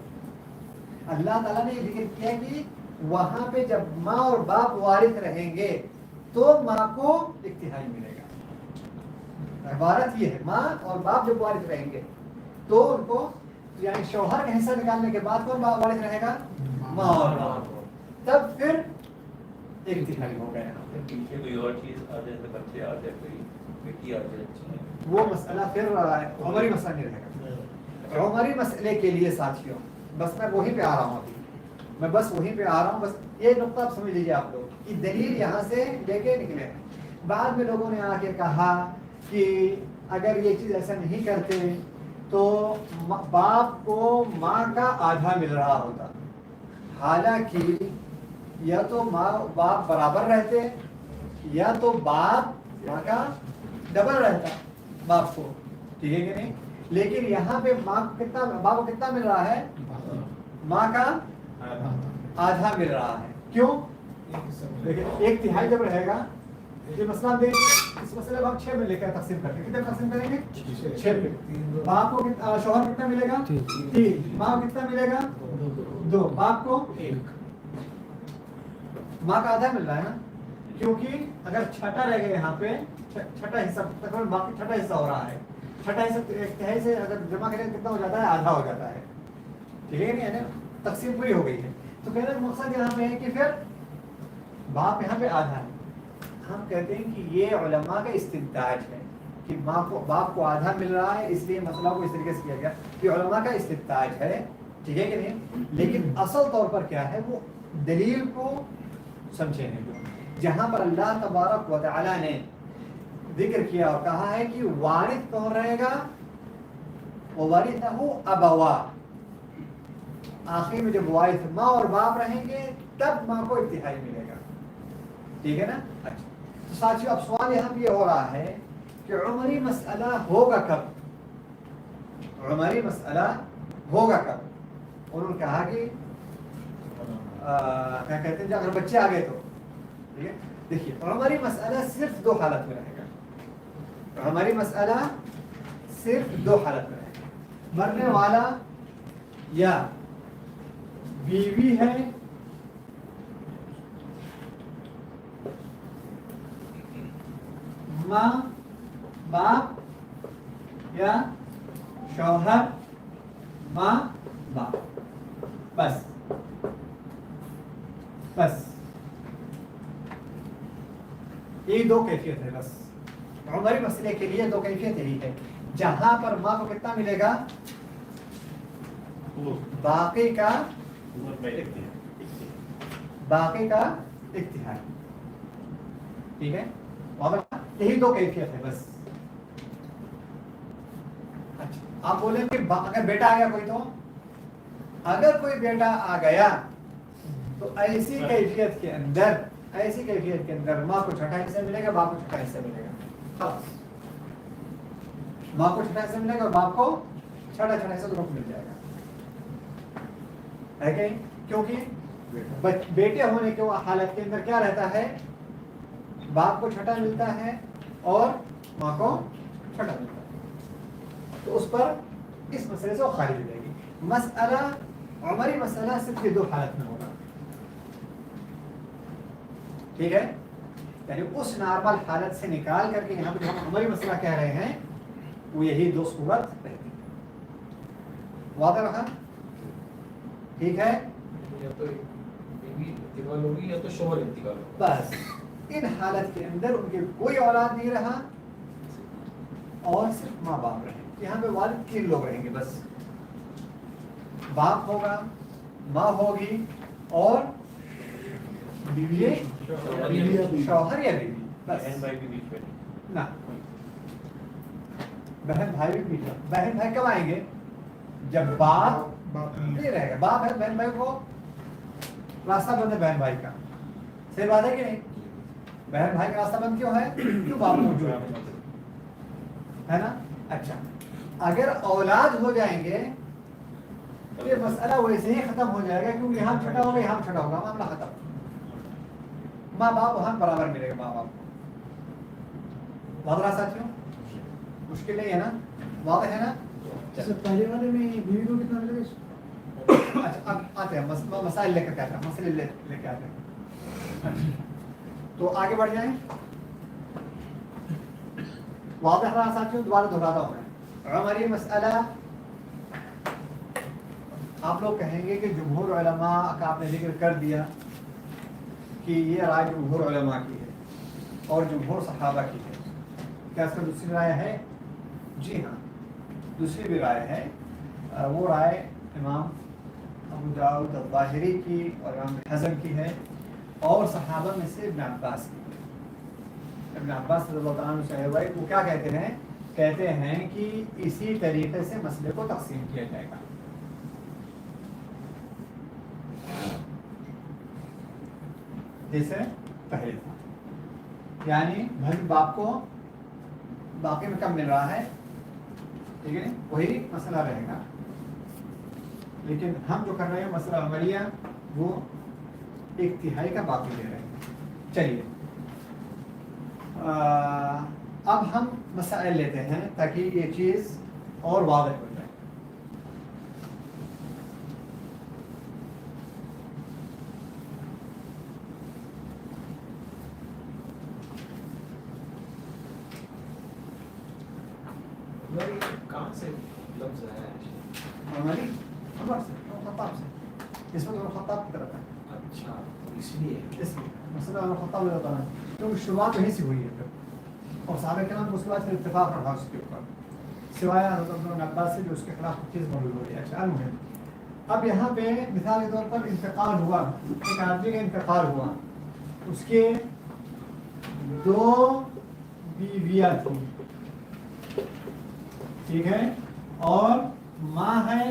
اللہ تعالیٰ نے یہ ذکر کیا کہ وہاں پہ جب ماں اور باپ وارث رہیں گے تو ماں کو ایک تہائی ملے گا، عبارت یہ ہے، ماں اور باپ جب وارث رہیں گے تو ان کو، یعنی شوہر کا حصہ نکالنے کے بعد کون وارث رہے گا؟ ماں اور باپ، تب پھر ایک تہائی ہو گیا۔ پیچھے کوئی اور چیز آ جائے تو بچے آ جائے، کوئی بیٹی آ جائے، وہ مسئلہ پھر عمری مسئلہ نہیں رہے گا۔ عمری مسئلے کے لیے ساتھیوں بس میں وہیں پہ آ رہا ہوں، ابھی میں بس وہیں پہ آ رہا ہوں، بس یہ نقطہ آپ سمجھ لیجیے آپ لوگ کہ دلیل یہاں سے لے کے نکلے۔ بعد میں لوگوں نے آ کے کہا کہ اگر یہ چیز ایسا نہیں کرتے تو باپ کو ماں کا آدھا مل رہا ہوتا، حالانکہ یا تو ماں باپ برابر رہتے یا تو باپ ماں کا ڈبل رہتا، باپ کو, ٹھیک ہے کہ نہیں. لیکن یہاں پہ باپ کو کتنا مل رہا ہے؟ ماں کا آدھا مل رہا ہے. کیوں؟ دیکھیں 1/3 جب رہے گا, یہ مسئلہ دیکھ, اس مسئلے کو ہم 6 میں لے کر تقسیم کرتے ہیں. کتنے تقسیم کریں گے؟ 6 پہ. باپ کو شوہر کتنا ملے گا؟ 3. ماں کو کتنا ملے گا؟ 2. باپ کو 1. ماں کا آدھا مل رہا ہے نا, کیونکہ اگر چھٹا رہ گیا یہاں پہ, چھٹا حصہ تقریباً باقی چھٹا حصہ ہو رہا ہے. چھٹا حصہ 1/3 سے اگر جمع کریں کتنا ہو جاتا ہے؟ آدھا ہو جاتا ہے. ٹھیک ہے نہیں, تقسیم پوری ہو گئی ہے. تو کہنے کا مقصد یہاں پہ ہے کہ پھر باپ یہاں پہ آدھا ہے. ہم کہتے ہیں کہ یہ علماء کا استنتاج ہے کہ باپ کو آدھا مل رہا ہے, اس لیے مسئلہ کو اس طریقے سے کیا گیا. یہ علماء کا استنتاج ہے, ٹھیک ہے کہ نہیں. لیکن اصل طور پر کیا ہے, وہ دلیل کو سمجھے ہیں. جہاں پر اللہ تبارک و تعالی نے ذکر کیا اور کہا ہے کہ وارث کون رہے گا, وَوَرِثَهُ أَبَوَاهُ, آخر میں جب وارث ماں اور باپ رہیں گے تب ماں کو 1/3 ملے گا. ٹھیک ہے نا. اچھا تو ساتھیو, اب سوال یہاں بھی یہ ہو رہا ہے کہ عمری مسئلہ ہوگا کب؟ عمری مسئلہ ہوگا کب؟ انہوں نے کہا کہ کیا کہتے ہیں, اگر بچے آ گئے تو. ٹھیک ہے, دیکھیے عمری مسئلہ صرف 2 حالت میں رہے گا. عمری مسئلہ صرف 2 حالت میں رہے گا. مرنے والا یا بیوی ہے ماں باپ یا شوہر ماں باپ, بس یہ 2 کیفیت ہے. بس عمری مسئلے کے لیے 2 کیفیت یہی ہے. جہاں پر ماں کو کتنا ملے گا؟ باقی کا 1/3. ٹھیک ہے, یہی 2 کیفیت ہے بس. اچھا آپ بولیں کہ اگر بیٹا آ گیا کوئی, تو اگر کوئی بیٹا آ گیا تو ایسی کیفیت کے اندر ماں کو چھٹا حصہ ملے گا, باپ کو چھٹا حصہ ملے گا. خلاص, ماں کو چھٹا حصہ ملے گا اور باپ کو چھٹا حصہ دونوں کو مل جائے گا. ہے کہ کیونکہ بیٹے ہونے کے حالت کے اندر کیا رہتا ہے, باپ کو چھٹا ملتا ہے اور ماں کو چھٹا ملتا ہے. تو اس پر اس مسئلے سے وہ خارج ہو جائے گی. مسئلہ عمری مسئلہ صرف یہ 2 حالت میں ہوگا. ٹھیک ہے, یعنی اس نارمل حالت سے نکال کر کے یہاں پہ جو ہم عمری مسئلہ کہہ رہے ہیں وہ یہی 2 صورت رہتی ہے. واضح رہا؟ ٹھیک ہے, یا تو بیوی انتقال ہوگی یا تو شوہر انتقال ہوگا. بس ان حالت کے اندر ان کے کوئی اولاد نہیں رہا اور صرف ماں باپ رہے. یہاں پہ والد 3 لوگ رہیں گے بس. باپ ہوگا, ماں ہوگی اور بیوی, شوہر یا بیوی. بس بہن بھائی بھی بیچ میں نہ, بہن بھائی بھی بیچ میں. بہن بھائی کب آئیں گے؟ جب باپ نہیں رہے گا. باپ ہے, بہن بھائی کو راستہ بند ہے بہن بھائی کا. صحیح بات ہے کہ نہیں؟ بہن بھائی کا راستہ بند کیوں ہے؟ کیوں باپ موجود ہے نا. اچھا اگر اولاد ہو جائیں گے تو یہ مسئلہ ویسے ہی ختم ہو جائے گا, کیونکہ یہاں چھٹا ہوگا یہاں چھٹا ہوگا, معاملہ ختم. ماں باپ وہاں برابر ملے گا ماں باپ کو. واضح ساتھیوں, مشکل نہیں ہے نا, واضح ہے نا. پہلے والے میں بیوی کو کتنا ملے گا؟ اچھا اب آتے ہیں مسائل لے کر آتے ہیں, مسئلے لے کے آتے ہیں. تو آگے بڑھ جائیں. واضح رہا ساتھیوں, دوبارہ دہراتا ہوں میں. عمری مسئلہ آپ لوگ کہیں گے کہ جمہور علماء کا آپ نے ذکر کر دیا کہ یہ رائے جمہور علماء کی ہے اور جمہور صحابہ کی ہے. کیا اس کا دوسری رائے ہے؟ جی ہاں, دوسری بھی رائے ہے. وہ رائے امام ابو داؤد الظاہری کی اور امام حزم کی ہے اور صحابہ میں سے ابن عباس کی. ابن عباس رضی اللہ عنہ سے روایت, وہ کیا کہتے ہیں؟ کہتے ہیں کہ اسی طریقے سے مسئلے کو تقسیم کیا جائے گا. جیسے پہلے تھا, یعنی بھائی باپ کو باقی میں کم مل رہا ہے، ٹھیک ہے، وہی مسئلہ رہے گا. لیکن ہم جو کر رہے ہیں مسئلہ عملیہ وہ 1/3 کا باقی لے رہے ہیں. چلیے اب ہم مسائل لیتے ہیں تاکہ یہ چیز اور واضح ہو جائے. کہاں سے لفظ ہے؟ عملی عمر سے، عمر خطاب سے، اس میں عمر خطاب کی طرف ہے. اچھا اس لیے اس مسئلہ عمر خطاب لے ہوتا ہے کیونکہ شروعات وہیں سے ہوئی ہے پھر، اور صحابہ کرام کو اس کے بعد پھر اتفاق رہا اس کے اوپر، سوائے حضرت عبداللہ بن عباس سے جو اس کے خلاف چیز موجود ہو رہی ہے. اچھا المهم اب یہاں پہ مثال کے طور پر انتقال ہوا، ایک آدمی کا انتقال ہوا، اس کے 2 بیویاں تھیں، ٹھیک ہے، اور ماں ہے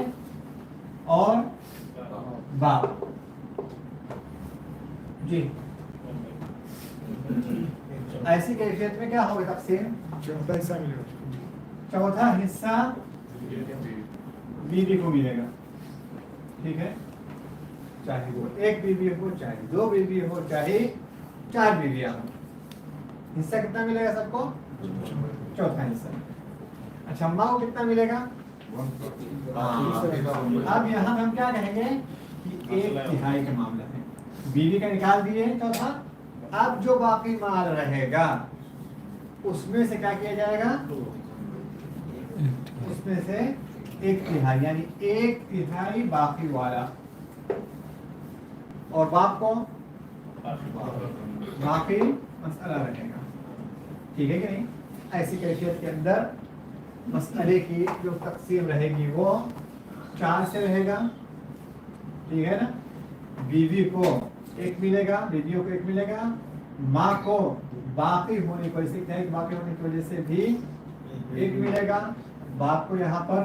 اور باپ. جی ایسی کیفیت میں کیا ہوگا تقسیم؟ چوتھا حصہ بیوی کو ملے گا، ٹھیک ہے، چاہے وہ 1 بیوی ہو، چاہے 2 بیوی ہو، چاہے 4 بیویاں ہوں. حصہ کتنا ملے گا سب کو؟ چوتھا حصہ. اچھا ماں کو کتنا ملے گا؟ اب یہاں ہم کیا کہیں گے کہ 1/3 کا معاملہ ہے. بیوی کا نکال دیے چوتھا، اب جو باقی مال رہے گا اس میں سے کیا کیا جائے گا؟ اس میں سے 1/3 یعنی 1/3 باقی والا، اور باپ کو باقی مسئلہ رہے گا. ٹھیک ہے کہ نہیں؟ ایسی کیفیت کے اندر مسئلے کی جو تقسیم رہے گی وہ 4 سے رہے گا، ٹھیک ہے نا. بیوی کو 1 ملے گا، بیویوں کو 1 ملے گا، ماں کو باقی ہونے کو اسی طرح باقی ہونے کی وجہ سے بھی 1 ملے گا، باپ کو یہاں پر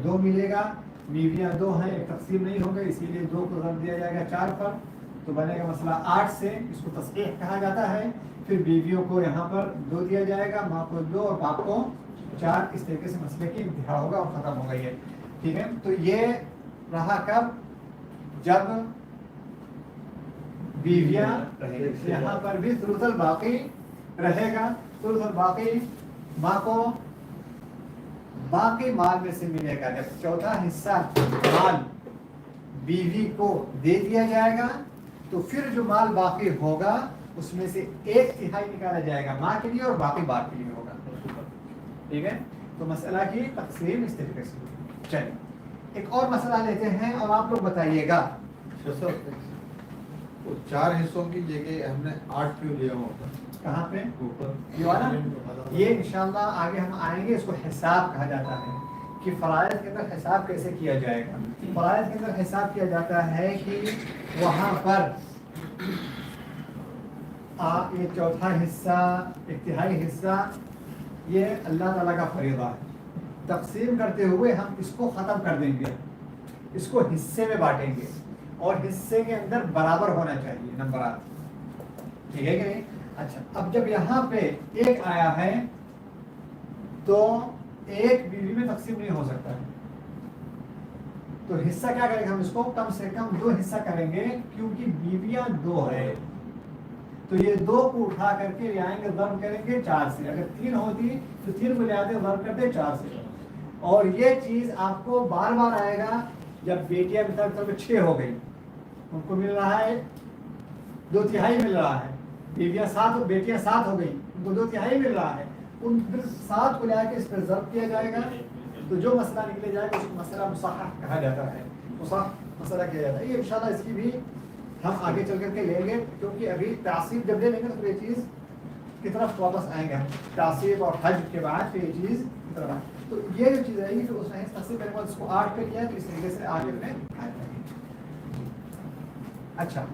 2 ملے گا. بیویاں 2 ہیں، ایک تقسیم نہیں ہوگا اسی لیے 2 کو ضرب دیا جائے گا 4 پر، تو بنے گا مسئلہ 8 سے. اس کو تصحیح کہا جاتا ہے. پھر بیویوں کو یہاں پر 2 دیا جائے گا، ماں کو 2 اور باپ کو 4. اس طریقے سے مسئلے کی انتہا ہوگا اور ختم ہو گئی ہے. ٹھیک ہے، تو یہ رہا کب؟ جب بیویاں یہاں پر بھی ثلث الباقی رہے گا. ثلث الباقی ماں کو باقی مال میں سے ملے گا. جب چوتھا حصہ مال بیوی کو دے دیا جائے گا تو پھر جو مال باقی ہوگا اس میں سے 1/3 نکالا جائے گا ماں کے لیے اور باقی باپ کے لیے ہوگا. ٹھیک ہے، تو مسئلہ کی تقسیم اس طریقے سے. چلیے ایک اور مسئلہ لیتے ہیں اور آپ لوگ بتائیے گا. 4 حصوں کی جگہ ہم نے 8 کیوں لیا ہوتا؟ کہاں پہ؟ اوپر یہ والا؟ یہ انشاءاللہ آگے ہم آئیں گے. اس کو حساب کہا جاتا ہے کہ فرائض کے اندر حساب کیسے کیا جائے گا. فرائض کے اندر حساب کیا جاتا ہے کہ وہاں پر یہ چوتھا حصہ 1/3 حصہ یہ اللہ تعالیٰ کا فریضہ ہے. تقسیم کرتے ہوئے ہم اس کو ختم کر دیں گے، اس کو حصے میں بانٹیں گے اور حصے کے اندر برابر ہونا چاہیے نمبرات. ٹھیک ہے کہ نہیں؟ اچھا اب جب یہاں پہ 1 آیا ہے تو 1 بیوی میں تقسیم نہیں ہو سکتا ہے، تو حصہ کیا کریں گے ہم؟ اس کو کم سے کم 2 حصہ کریں گے کیونکہ بیویاں 2 ہے. تو یہ 2 کو اٹھا کر کے لے آئیں گے، ضرب کریں گے 4 سے. اگر 3 ہوتی تو 3 کو لے آتے ضرب کرتے 4 سے. اور یہ چیز آپ کو بار بار آئے گا جب بیٹیاں مثال میں 6 ہو گئی، ان کو مل رہا ہے 2/3 مل رہا ہے. بیویاں 7 بیٹیاں 7 ہو گئی، ان کو 2/3 مل رہا ہے. ان 7 کو لے آ کے اس پر ضرب کیا جائے گا تو جو مسئلہ نکلے جائے گا اس کو مسئلہ مصحح کہا جاتا ہے. مصحح مسئلہ کیا جاتا ہے. یہ انشاءاللہ اس کی بھی ہم آگے چل کر کے لیں گے کیونکہ ابھی تعصیب جب لے لیں گے تو یہ چیز کی طرف واپس آئیں گے. تعصیب اور حج کے بعد پھر یہ چیز کی طرف آئیں. تو یہ جو چیز رہے گی کہ اس نے تقسیم کرنے کے بعد اس کو 8 پہ کیا تو اس طریقے سے آگے میں آئے گا. اچھا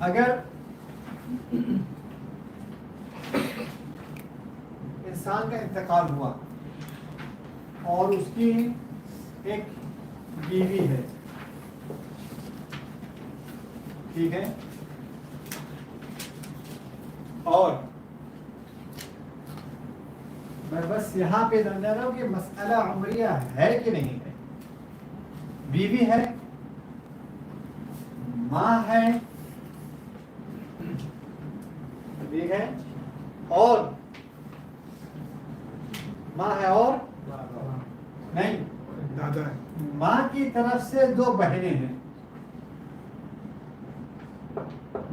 اگر انسان کا انتقال ہوا اور اس کی ایک بیوی ہے، ٹھیک ہے، اور میں بس یہاں پہ سمجھا رہا ہوں کہ مسئلہ عمریہ ہے کہ نہیں ہے. بیوی ہے، ماں ہے، ٹھیک ہے، اور ماں ہے اور نہیں، دادا ہے. ماں کی طرف سے 2 بہنیں ہیں،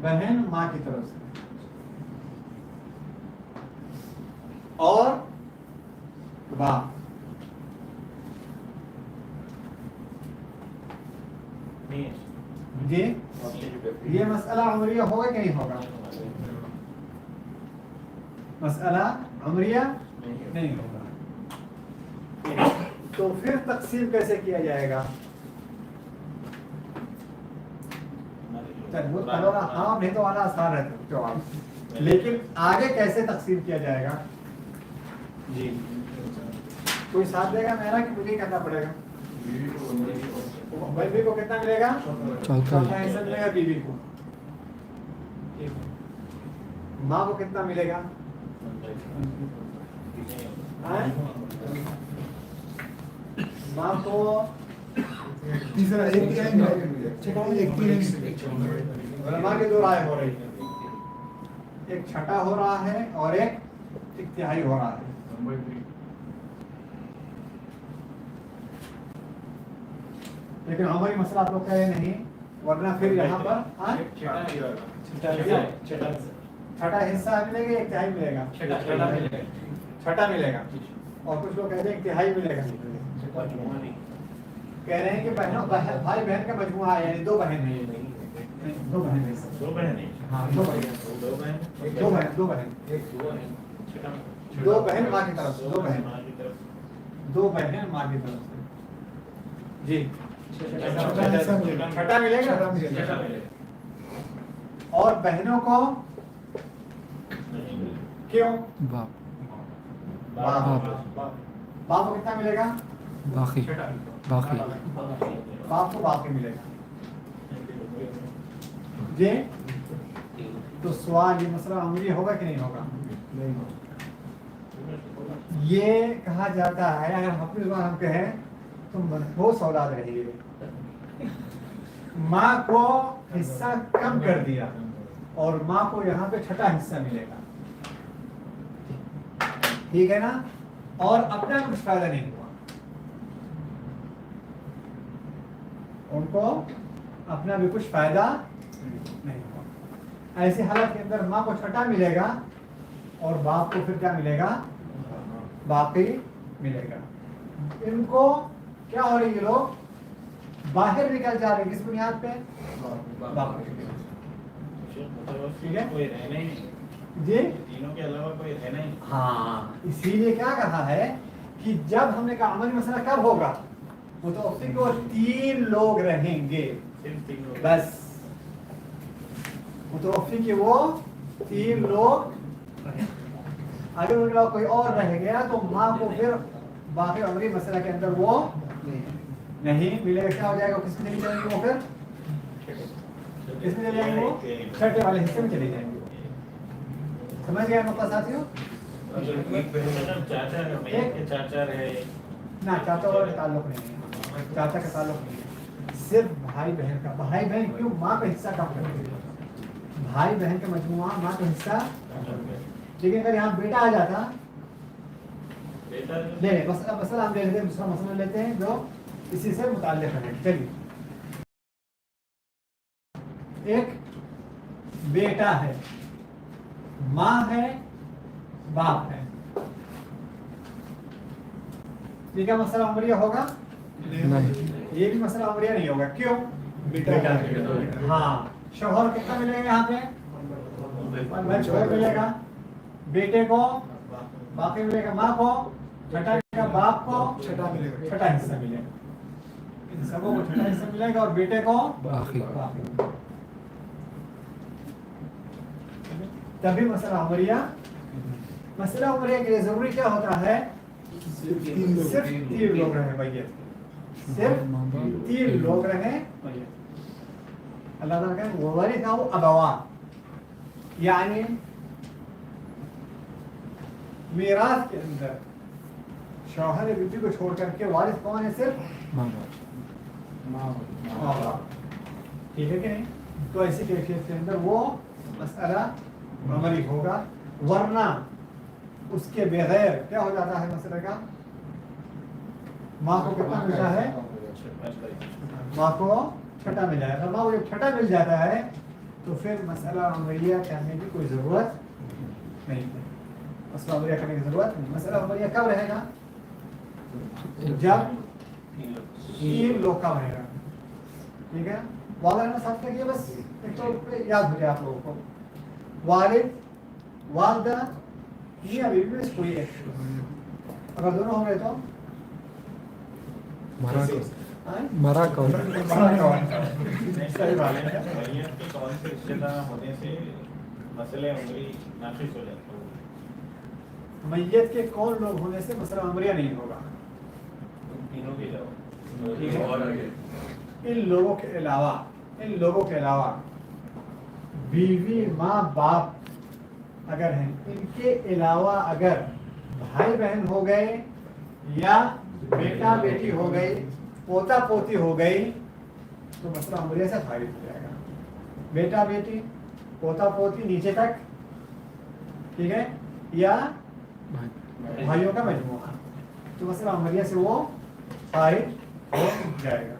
بہن ماں کی طرف سے، اور باپ. جی یہ مسئلہ عمریہ ہوگا کہ نہیں ہوگا؟ مسئلہ عمریہ نہیں ہوگا. تو پھر تقسیم کیسے کیا جائے گا؟ ہاں نہیں تو آنا آسان ہے جواب، لیکن آگے کیسے تقسیم کیا جائے گا؟ جی کوئی ساتھ دے گا میرا کہ مجھے کرنا پڑے گا؟ بیوی کو کتنا ملے گا؟ چوتھا حصہ ملے گا بیوی کو. ماں کو کتنا ملے گا؟ ماں کو تیسرا ایک تین علماء کی 2 رائے ہو رہی ہے، ایک چھٹا ہو رہا ہے اور ایک تہائی ہو رہا ہے. لیکن ہماری مسئلہ آپ لوگ کا یہ نہیں، ورنہ پھر یہاں پر چھٹا حصہ ملے گا، ایک تہائی ملے گا، چھٹا ملے گا، اور کچھ لوگ کہتے ہیں ایک تہائی ملے گا. کہہ رہے ہیں کہ بھائی بہن کا مجموعہ ہے، یعنی 2 بہن ہیں، 2 بہن ہیں، 2 بہن، ہاں 2 بہن، 2 بہن، 2 بہن، 2 بہن ماں کی طرف سے، 2 بہن، 2 بہن ماں کی طرف سے. جی چھٹا ملے گا، اور بہنوں کو کیوں؟ باپ کو کتنا ملے گا؟ باقی باپ کو باقی ملے گا. جی تو سوال یہ مسئلہ عملی ہوگا کہ نہیں ہوگا؟ یہ کہا جاتا ہے، اگر اپنی زبان ہم کہیں تو منحوس اولاد رہی ہے. ماں کو حصہ کم کر دیا اور ماں کو یہاں پہ چھٹا حصہ ملے گا، ٹھیک ہے نا، اور اپنا کچھ فائدہ نہیں ہوا، ان کو اپنا بھی کچھ فائدہ نہیں ہوا. ایسی حالت کے اندر ماں کو چھٹا ملے گا اور باپ کو پھر کیا ملے گا؟ باقی ملے گا. ان کو کیا ہو رہی ہے؟ لوگ باہر نکل جا رہے ہیں، کس بنیاد پہ؟ باقی. ٹھیک ہے جی، تینوں کے علاوہ کوئی ہے نہیں. ہاں اسی لیے کیا کہا ہے کہ جب ہم نے کہا عملی مسئلہ کب ہوگا؟ متوفی کو 3 لوگ رہیں گے صرف 3 لوگ. بس، متوفی کے وہ 3 لوگ رہیں گے. اگر ان کے علاوہ کوئی اور رہ گیا تو ماں کو پھر باقی عملی مسئلہ کے اندر وہ نہیں ملے گا. کیا ہو جائے گا؟ کس میں چلی جائیں گے وہ؟ پھر کس میں چلے جائیں گے وہ؟ چھٹے والے حصے میں چلے جائیں گے. سمجھ گئے نقطہ ساتھیوں؟ چاچا رہے نہ چاچا کا تعلق نہیں ہے، چاچا کا تعلق نہیں ہے، صرف بھائی بہن کا. بھائی بہن کیوں؟ ماں کا حصہ کم کرتے ہیں، بھائی بہن کا مجموعہ ماں کا حصہ. لیکن اگر یہاں بیٹا آ جاتا، لے مسئلہ ہم لے لیتے ہیں، دوسرا مسئلہ لیتے ہیں جو اسی سے متعلق ہے. چلیے، ایک بیٹا ہے، ماں ہے، باپ ہے، یہ کیا مسئلہ عمریہ ہوگا؟ یہ بھی مسئلہ عمریہ نہیں ہوگا. کیوں؟ بیٹا. ہاں شوہر کتنا ملے گا یہاں پہ؟ شوہر ملے گا، بیٹے کو باقی ملے گا، ماں کو چھٹا ملے گا، باپ کو چھٹا حصہ ملے گا. ان سبوں کو چھٹا حصہ ملے گا اور بیٹے کو باقی. تبھی مسئلہ عمریہ. مسئلہ عمریہ کے لیے ضروری کیا ہوتا ہے؟ صرف 3 لوگ رہے میت کے، صرف 3 لوگ رہے اللہ تعالیٰ کہتے ہیں وَوَرِثَهُ أَبَوَاهُ، یعنی میراث کے اندر شوہر بیوی کو چھوڑ کر کے وارث کون ہے؟ صرف ماں باپ، ٹھیک ہے کہ نہیں؟ تو ایسی کیفیت کے اندر وہ مسئلہ عملی ہوگا، ورنہ اس کے بغیر کیا ہو جاتا ہے مسئلہ کا؟ ماں کو کتنا ملتا ہے؟ ماں کو چھٹا مل جائے گا، ماں کو جب چھٹا مل جاتا ہے تو پھر مسئلہ عملیہ کرنے کی کوئی ضرورت نہیں ہے، مسئلہ عملیہ کرنے کی ضرورت نہیں۔ مسئلہ عملیہ کب رہے گا؟ جب 3 لوگ کا رہے گا، ٹھیک ہے؟ والدین ساتھ لگیے، بس ایک تو یاد ہو جائے آپ لوگوں کو، والد والدہ میاں بیوی میں سے کوئی ایک، اگر دونوں ہو گئے تو مرا کون صحیح بات ہے۔ میت کے کون سے رشتے دار ہونے سے مسئلہ عمری ناقص ہو جاتا ہے؟ میت کے کون لوگ ہونے سے مسئلہ عمریہ نہیں ہوگا؟ تینوں کے علاوہ اور آگے ان لوگوں کے علاوہ بیوی ماں باپ اگر ہیں، ان کے علاوہ اگر بھائی بہن ہو گئے یا بیٹا بیٹی ہو گئی، پوتا پوتی ہو گئی، تو مسئلہ عمریہ سے خارج ہو جائے گا۔ بیٹا بیٹی پوتا پوتی نیچے تک، ٹھیک ہے، یا بھائیوں کا مجموعہ، تو مسئلہ عمریہ سے وہ خارج ہو جائے گا۔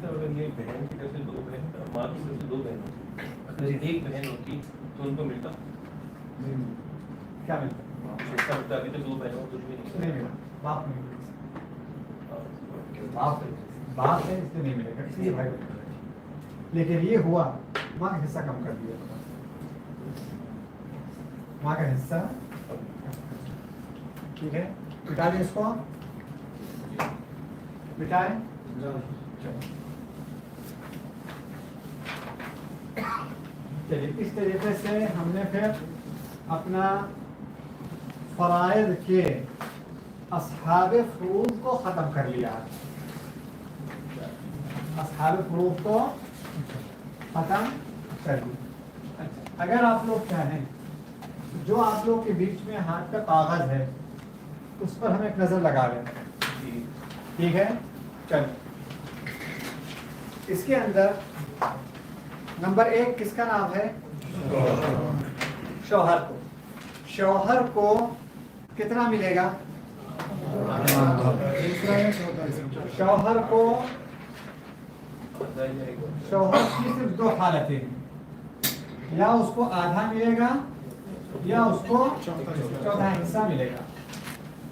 اگر یہ بہن کی طرف سے 2 بہن اور ماں کی طرف سے 2 بہن ہوتی، اگر ایک بہن ہوتی تو ان کو ملتا کیا ملتا؟ شیشہ ملتا، ابھی تو 2 بہنوں کو کچھ بھی نہیں نہیں ملا۔ ملا، باپ نہیں ملتا، باپ ہے اس سے نہیں ملے گا، اس لیے بھائی بہن۔ لیکن یہ ہوا ماں کا حصہ کم کر دیا، ماں کا حصہ، ٹھیک ہے، بٹا دیں اس کو، بٹائیں، چلیے اس طریقے سے ہم نے پھر اپنا فرائض کے اصحاب فروض کو ختم کر لیا، اصحاب فروض کو ختم کر لیا۔ اگر آپ لوگ چاہیں، جو آپ لوگ کے بیچ میں ہاتھ پہ کاغذ ہے اس پر ہم ایک نظر لگا لیں، ٹھیک ہے؟ چلو، اس کے اندر نمبر 1 کس کا نام ہے؟ شوہر کو۔ شوہر کو کتنا ملے گا؟ شوہر کو، شوہر کی صرف 2 حالتیں ہیں، یا اس کو آدھا ملے گا یا اس کو چوتھا حصہ ملے گا،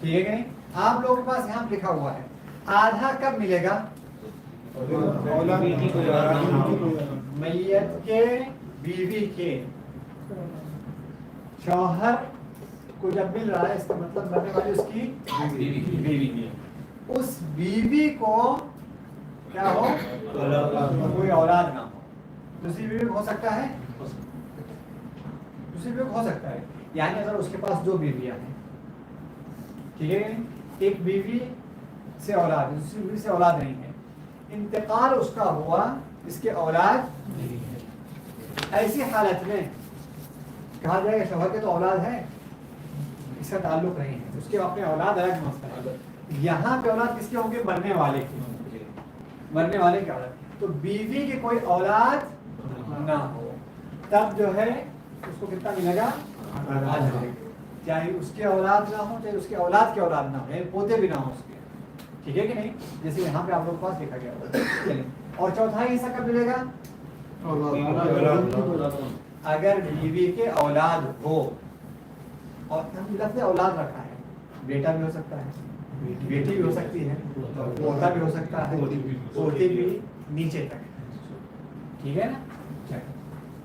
ٹھیک ہے؟ آپ لوگوں کے پاس یہاں لکھا ہوا ہے آدھا کب ملے گا؟ میت کے بیوی کے، شوہر کو جب مل رہا ہے اس کا مطلب مرنے والی اس کی بیوی، اس بیوی کو کیا ہو؟ کوئی اولاد نہ ہو، دوسری بیوی کو ہو سکتا ہے، دوسری بیوی کو ہو سکتا ہے، یعنی اگر اس کے پاس 2 بیویاں ہیں، ٹھیک ہے، ایک بیوی سے اولاد، دوسری بیوی سے اولاد نہیں ہے، انتقال اس کا ہوا، اس کے اولاد نہیں ہے، ایسی حالت میں کہا جائے کہ شوہر کے تو اولاد ہے، اس کا تعلق نہیں ہے، اس کے اپنے اولاد الگ مسئلہ ہے، یہاں پہ اولاد کس کے ہوں گے؟ مرنے والے کی، مرنے والے کی اولاد، تو بیوی کی کوئی اولاد نہ ہو تب جو ہے اس کو کتنا ملے گا؟ آدھا، چاہے اس کے اولاد نہ ہو چاہے اس کے اولاد کے اولاد نہ ہو، یعنی پوتے بھی نہ ہو اس کے، ٹھیک ہے کہ نہیں؟ جیسے یہاں پہ آپ لوگ کے پاس لکھا گیا ہوگا۔ اور چوتھا حصہ کب ملے گا؟ اگر بیوی کے اولاد ہو، اور لفظ اولاد رکھا ہے، بیٹا بھی ہو سکتا ہے، بیٹی بھی ہو سکتی ہے، پوتا بھی ہو سکتا ہے، پوتی بھی نیچے تک، ٹھیک ہے نا؟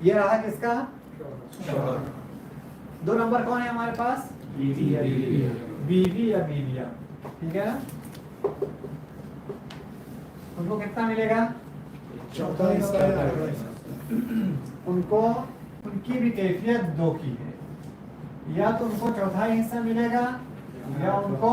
یہ رہا کس کا؟ 2 نمبر کون ہے ہمارے پاس؟ بیوی یا بیویاں، ٹھیک ہے نا؟ ان کو کتنا ملے گا؟ چوتھا حصہ ہے، ان کو، ان کی بھی کیفیت 2 کی ہے، یا تو ان کو چوتھا حصہ ملے گا یا ان کو،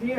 3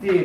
3।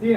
3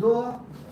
2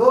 2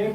1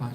5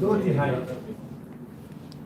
2/3।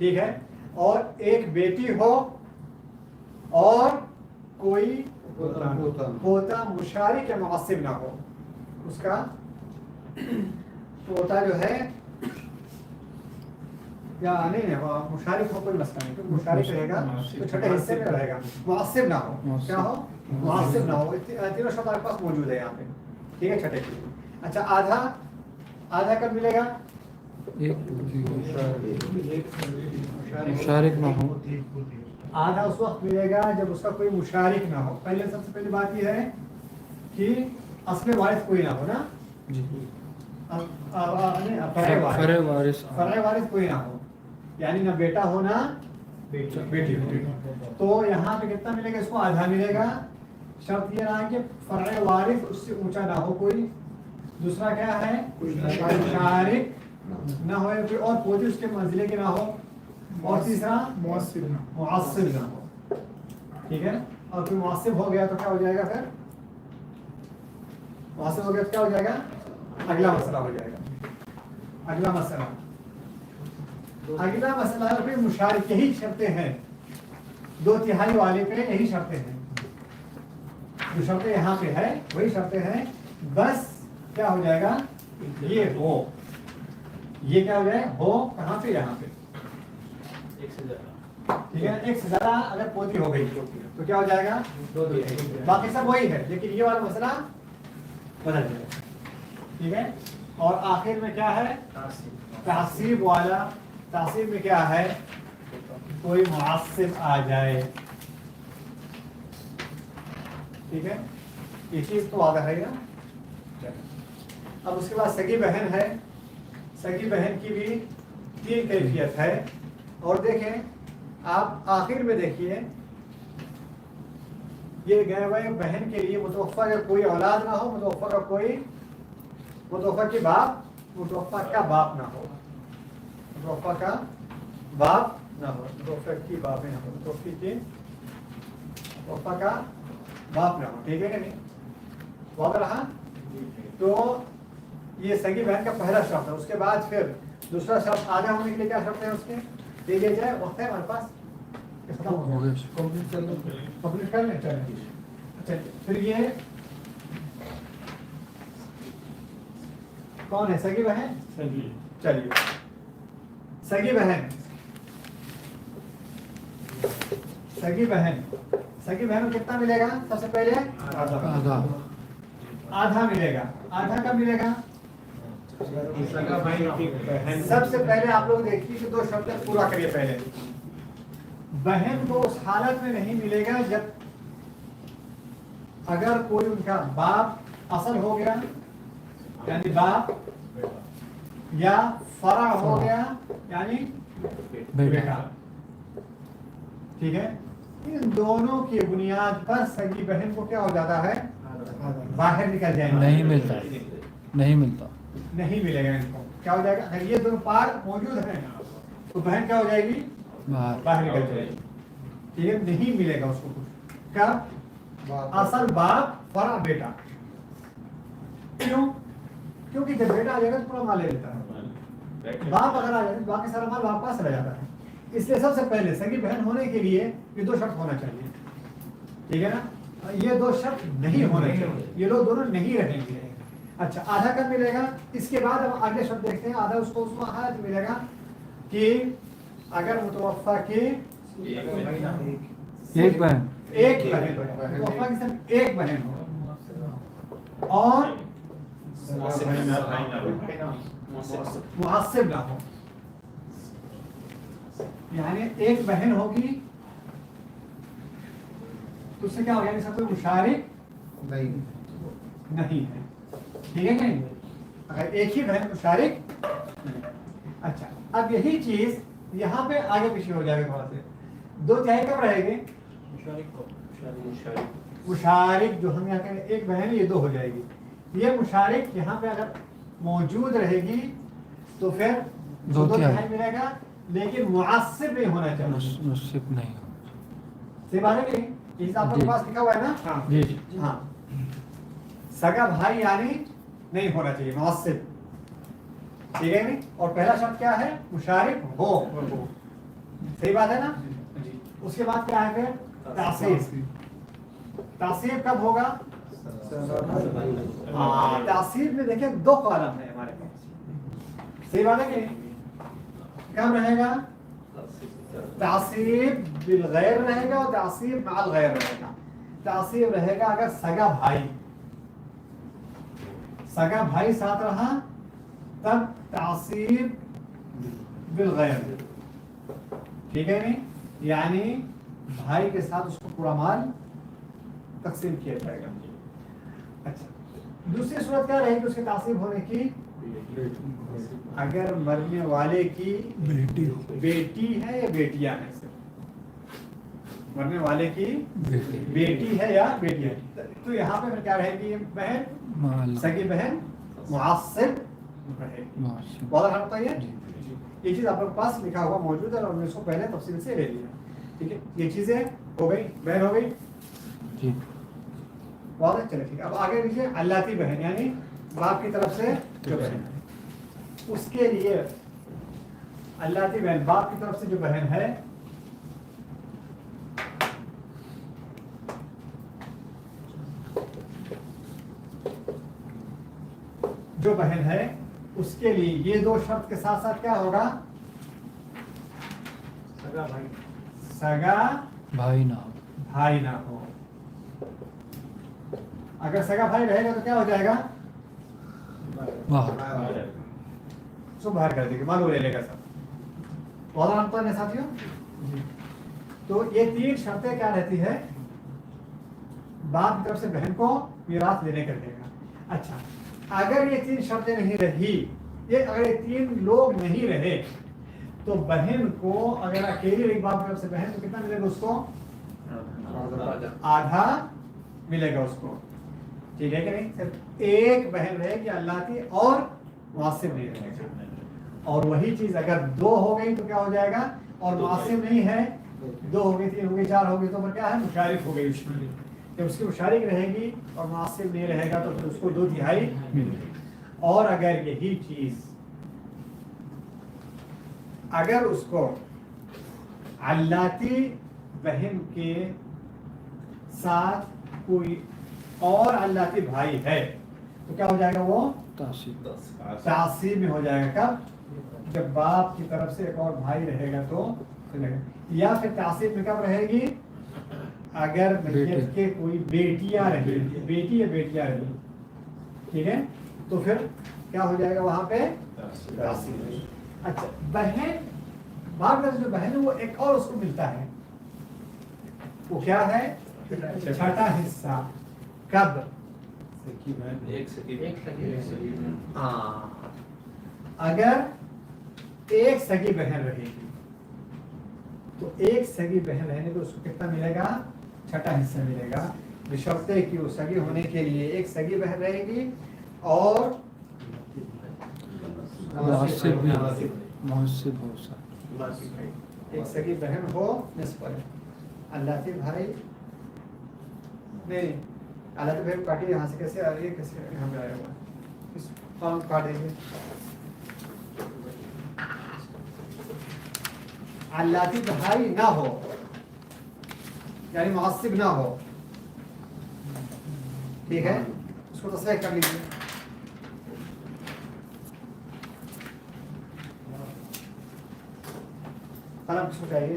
ٹھیک ہے, اور ایک بیٹی ہو اور کوئی پوتا مشارک یا معصب نہ ہو. اس کا پوتا جو ہے یا نہیں ہے مشارک ہو کوئی مسئلہ نہیں, کیونکہ مشارک رہے گا تو چھوٹے حصے میں رہے گا, معصب نہ ہو. کیا ہو؟ معصب نہ ہو. تینوں شرط ہمارے پاس موجود ہے یہاں پہ, ٹھیک ہے, چھٹے کے لیے. اچھا آدھا کب ملے گا؟ ایک مشارک نہ ہو. آدھا اس وقت ملے گا جب اس کا کوئی مشارک نہ ہو. پہلے سب سے پہلی بات یہ ہے کہ اصل وارث کوئی نہ ہو نا, جی فرع فرع وارث کوئی نہ ہو, یعنی نہ بیٹا ہو نہ بیٹی ہو. تو یہاں پہ کتنا ملے گا اس کو؟ آدھا ملے گا. شرط یہ رہا کہ فرع وارث اس سے اونچا نہ ہو کوئی. دوسرا کیا ہے؟ مشارک نہ ہو کوئی اور پوتی اس کے منزلے کے نہ ہو. اور تیسرا معصب نہ ہو. ٹھیک ہے, اور کوئی معصب ہو گیا تو کیا ہو جائے گا؟ پھر معصب ہو گیا تو کیا ہو جائے گا؟ اگلا مسئلہ ہو جائے گا. اگلا مسئلہ ہے پھر مشارک. یہی شرطیں ہیں 2/3 والے پہ, یہی شرطیں ہیں. جو شرطیں یہاں پہ ہے وہی شرطیں ہیں, بس کیا ہو جائے گا؟ یہ ہو, یہ کیا ہو جائے؟ ہو کہاں پہ؟ یہاں پہ. ٹھیک ہے, ایک سے زیادہ اگر پوتی ہو گئی تو کیا ہو جائے گا؟ باقی سب وہی ہے, لیکن یہ والا مسئلہ بدل جائے گا. ٹھیک ہے, اور آخر میں کیا ہے؟ تعصیب والا. تعصیب میں کیا ہے؟ کوئی معصب آ جائے. ٹھیک ہے, یہ چیز تو واضح ہے نا. اب اس کے بعد سگی بہن ہے. سگی بہن کی بھی 3 کیفیت ہے. اور دیکھیں آپ آخر میں دیکھیے, یہ گئے ہوئے بہن کے لیے متوفہ کا کوئی اولاد نہ ہو, متوفہ کا باپ متوفہ کا باپ نہ ہو, متوفہ کا باپ نہ ہو, متوفہ کی باپ نہ ہو, متوفہ کا باپ نہ ہو. ٹھیک ہے کہ نہیں؟ واضح رہا. تو یہ سگی بہن کا پہلا شرط ہے. اس کے بعد پھر دوسرا شرط آدھا ہونے کے لیے کیا شرط ہے اس کے؟ دے جائے. وقت ہے ہمارے پاس, ختم ہو گیا, کمپلیٹ کر لیں. اچھا, پھر یہ کون ہے؟ سگی بہن. چلیے, سگی بہن کو کتنا ملے گا؟ سب سے پہلے آدھا ملے گا. آدھا کب ملے گا؟ سب سے پہلے آپ لوگ دیکھیے کہ 2 شرطیں پورا کریے. پہلے بہن کو اس حالت میں نہیں ملے گا جب اگر کوئی ان کا باپ اصل ہو گیا, یعنی باپ, یا فرع ہو گیا یعنی بیٹا. ٹھیک ہے, ان دونوں کی بنیاد پر سگی بہن کو کیا ہو جاتا ہے؟ باہر نکل جائے گا. نہیں ملتا, نہیں ملے گا. ان کو کیا ہو جائے گا؟ اگر یہ دونوں پارٹ موجود ہیں تو بہن کیا ہو جائے گی؟ باہر نکل جائے گی. ٹھیک ہے, نہیں ملے گا اس کو کچھ. کب؟ اصل باپ فرع بیٹا. کیوں؟ کیونکہ جب بیٹا آ جائے گا تو پورا مال لے لیتا ہے. باپ اگر آ جائے تو باقی سارا مال باپ پاس رہ جاتا ہے. اس لیے سب سے پہلے سگی بہن ہونے کے لیے یہ 2 شرط ہونا چاہیے. ٹھیک ہے نا, یہ 2 شرط نہیں ہونے چاہیے. یہ لوگ دونوں نہیں رہیں گے. اچھا, آدھا کب ملے گا؟ اس کے بعد ہم آگے شرط دیکھتے ہیں. آدھا اس کو اس حالت ملے گا کہ اگر متوفہ کی ایک بہن متوفہ کی صرف ایک بہن ہو اور معصب نہ ہو. یعنی ایک بہن ہوگی تو اس سے کیا ہوگا؟ یعنی سب کوئی مشارک نہیں ہے. ٹھیک ہے کہ اگر ایک ہی بہن مشارک. اچھا, اب یہی چیز یہاں پہ آگے پیچھے ہو جائے گا. تھوڑا سے 2/3 کب رہے گی؟ مشارک جو ہم یہاں کہیں ایک بہن, یہ 2 ہو جائے گی. یہ مشارک یہاں پہ اگر موجود رہے گی تو پھر 2/3 ملے گا, لیکن معصب نہیں ہونا چاہیے. منصب نہیں. صحیح بات ہے کہ یہ آپ کے پاس لکھا ہوا ہے نا. جی ہاں, سگا بھائی یعنی نہیں ہونا چاہیے, معصب. ٹھیک ہے. اور پہلا شرط کیا ہے؟ مشارک ہو. صحیح بات ہے نا. اس کے بعد کیا ہے پھر تعصیب. تعصیب کب ہوگا؟ تعصیب میں دیکھیں دو کالم ہے ہمارے پاس. صحیح بات ہے کہ کم رہے گا؟ تعصیب بالغیر رہے گا اور تعصیب مع الغیر رہے گا. تعصیب رہے گا اگر سگا بھائی ساتھ رہا تب تعصیب بالغیر. ٹھیک ہے نہیں؟ یعنی بھائی کے ساتھ اس کو پورا مال تقسیم کیا جائے گا. اچھا دوسری صورت کیا رہے گی اس کے تعصیب ہونے کی؟ اگر مرنے والے کی بیٹی ہے یا بیٹیاں ہیں. مرنے والے کی بیٹی ہے یا بیٹی ہے تو یہاں پہ پھر کیا رہے گی؟ بہن سگی بہن معصب رہے گی. واضح ہے بتائیے. یہ چیز آپ لوگ پاس لکھا ہوا موجود ہے اور ہم نے اس کو پہلے تفصیل سے لے لیا. ٹھیک ہے یہ چیزیں ہو گئی. بہن ہو گئی. واضح. چلے ٹھیک ہے. اب آگے دیکھیے اللاتی بہن یعنی باپ کی طرف سے جو بہن ہے اس کے لیے اللاتی بہن باپ کی طرف سے جو بہن ہے اس کے لیے یہ دو شرط کے ساتھ ساتھ کیا ہوگا؟ سگا بھائی نہ ہو. اگر سگا بھائی رہے گا تو کیا ہو جائے گا؟ سو باہر کر دے گا معلوم لے لے گا سب. واضح ہے ساتھیوں. تو یہ تین شرطیں کیا رہتی ہے؟ باپ کی طرف سے بہن کو میراث لینے کا دے گا. اچھا اگر یہ تین شرطیں نہیں رہی اگر یہ تین لوگ نہیں رہے تو بہن کو اگر اکیلی رہی باپ کی طرف سے بہن تو کتنا ملے گا اس کو؟ آدھا ملے گا اس کو. ٹھیک ہے کہ نہیں؟ صرف ایک بہن رہے گی اللہ کی اور معصب نہیں رہے گا. اور وہی چیز اگر دو ہو گئی تو کیا ہو جائے گا؟ اور معصب نہیں ہے دو ہو گئی تین ہو گئی چار ہو گئی تو پھر کیا ہے؟ مشارک ہو گئی. اس میں جب اس کی مشارک رہے گی اور معصب نہیں رہے گا تو پھر اس کو 2/3 ملے گی. اور اگر یہی چیز اگر اس کو علاتی بہن کے ساتھ کوئی اور علاتی بھائی ہے تو کیا ہو جائے گا؟ وہ تعصیب میں ہو جائے گا. کب؟ جب باپ کی طرف سے ایک اور بھائی رہے گا تو یا پھر تعصیب میں کب رہے گی؟ اگر میت کے کوئی بیٹیاں رہی بیٹی یا بیٹیاں رہی. ٹھیک ہے تو پھر کیا ہو جائے گا وہاں پہ؟ تعصیب. اچھا بہن باپ کا جو بہن ہے وہ ایک اور اس کو ملتا ہے. وہ کیا ہے؟ چھٹا حصہ. کب؟ اگر ایک سگی بہن رہے گی تو ایک سگی بہن رہنے تو اس کو کتنا ملے گا؟ چھٹا حصہ ملے گا. بشرطے کہ وہ سگی ہونے کے لیے ایک سگی بہن رہے گی اور ایک سگی بہن ہو نصف. اللہ کے بھائی نہیں اللہ کے بھائی کاٹیے یہاں سے. کیسے آ رہی ہے؟ کیسے یہاں پہ آیا ہوا اس فارم کاٹ دیجیے. اللہ کے بھائی نہ ہو یعنی معصب نہ ہو. ٹھیک ہے اس کو تصحیح کر لیجیے. قلم کس کو چاہیے؟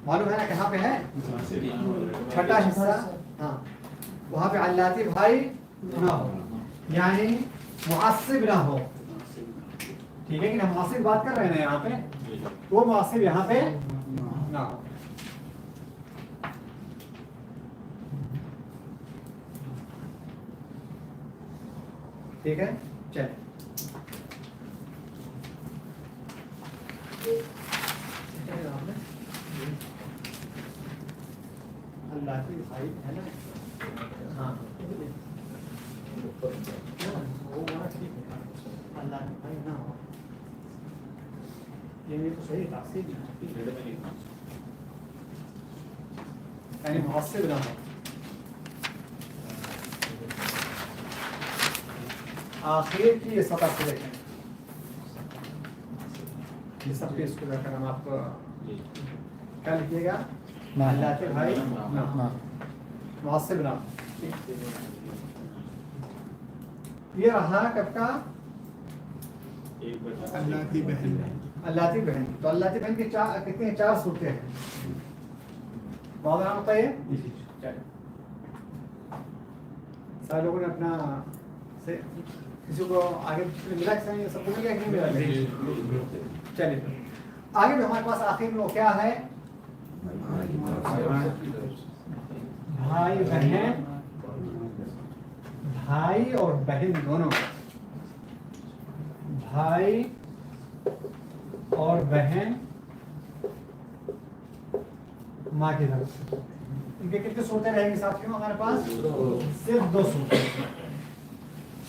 معلوم ہے نا کہاں پہ ہے؟ چھٹا حصہ. ہاں وہاں پہ علاتی بھائی نہ ہو یعنی معصب نہ ہو. ٹھیک ہے کہ ہم معصب بات کر رہے ہیں یہاں پہ وہ معصب یہاں پہ نہ ہو. ٹھیک ہے چلیں. اللہ کی بھائی ہے نا. ہاں اللہ کے بھائی نہ ہو یہ تو صحیح تاثیر یعنی معصب نہ ہو. آخر کی یہ سطح سے دیکھیں یہ سب پیش کو کر ہم آپ کو جی کیا لکھیے گا نعم. اللہ کے بھائی نعم. معصب نام یہ رہا کب کا ایک بچہ اللہ کی بہن اللہ کی بہن تو اللہ کی بہن کی کتنی ہیں 4 صورتیں ہیں بہت نام ہوتا ہے سارے لوگوں نے اپنا کسی کو آگے ملا کہ سب کو مل گیا کہ نہیں ملا چلیے آگے بھی ہمارے پاس آخر میں وہ کیا ہے بھائی بہن بھائی اور بہن دونوں بھائی اور بہن ماں کی طرف سے ان کے کتنے صورتیں رہیں گی ساتھیوں ہمارے پاس صرف 2 صورتیں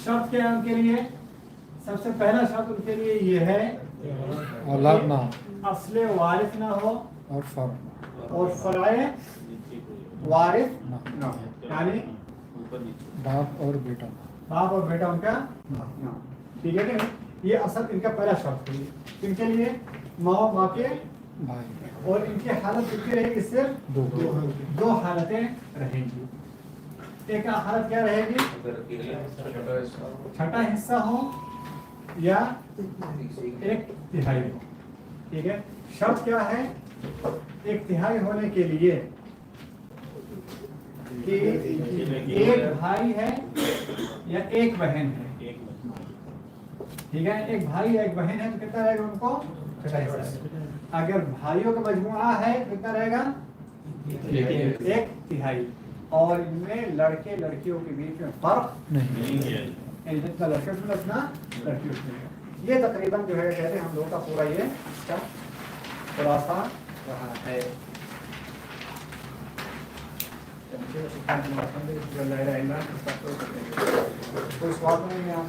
شرط کیا ہے ان کے لیے سب سے پہلا شرط ان کے لیے یہ ہے اولاد نہ ہو اصل وارث نہ ہو اور فرع اور فرع وارث نہ ہو یعنی باپ اور بیٹا. باپ اور بیٹا ان کا نہ ہو. ٹھیک ہے کہ یہ اصل ان کا پہلا شرط ہے ان کے لیے ماں کے بھائی اور ان کی حالت کتنی رہے گی صرف 2 حالتیں رہیں گی. ایک حالت کیا رہے گی اگر اکیلے چھٹا حصہ ہو یا 1/3 ہو. ٹھیک ہے شرط کیا ہے 1/3 ہونے کے لیے کہ ایک بھائی ہے یا ایک بہن ہے. ایک بچہ ٹھیک ہے ایک بھائی یا ایک بہن ہے تو کتنا رہے گا ان کو چھٹا حصہ. اگر بھائیوں کا مجموعہ ہے تو کتنا رہے گا 1/3 اور ان میں لڑکے لڑکیوں کے بیچ میں فرق نہیں. یعنی جتنا لڑکے اس میں اتنا لڑکی اس میں. یہ تقریباً جو ہے کہتے ہیں ہم لوگوں کا پورا یہ اس کا خلاصہ رہا ہے. کوئی سوال تو نہیں ہے آپ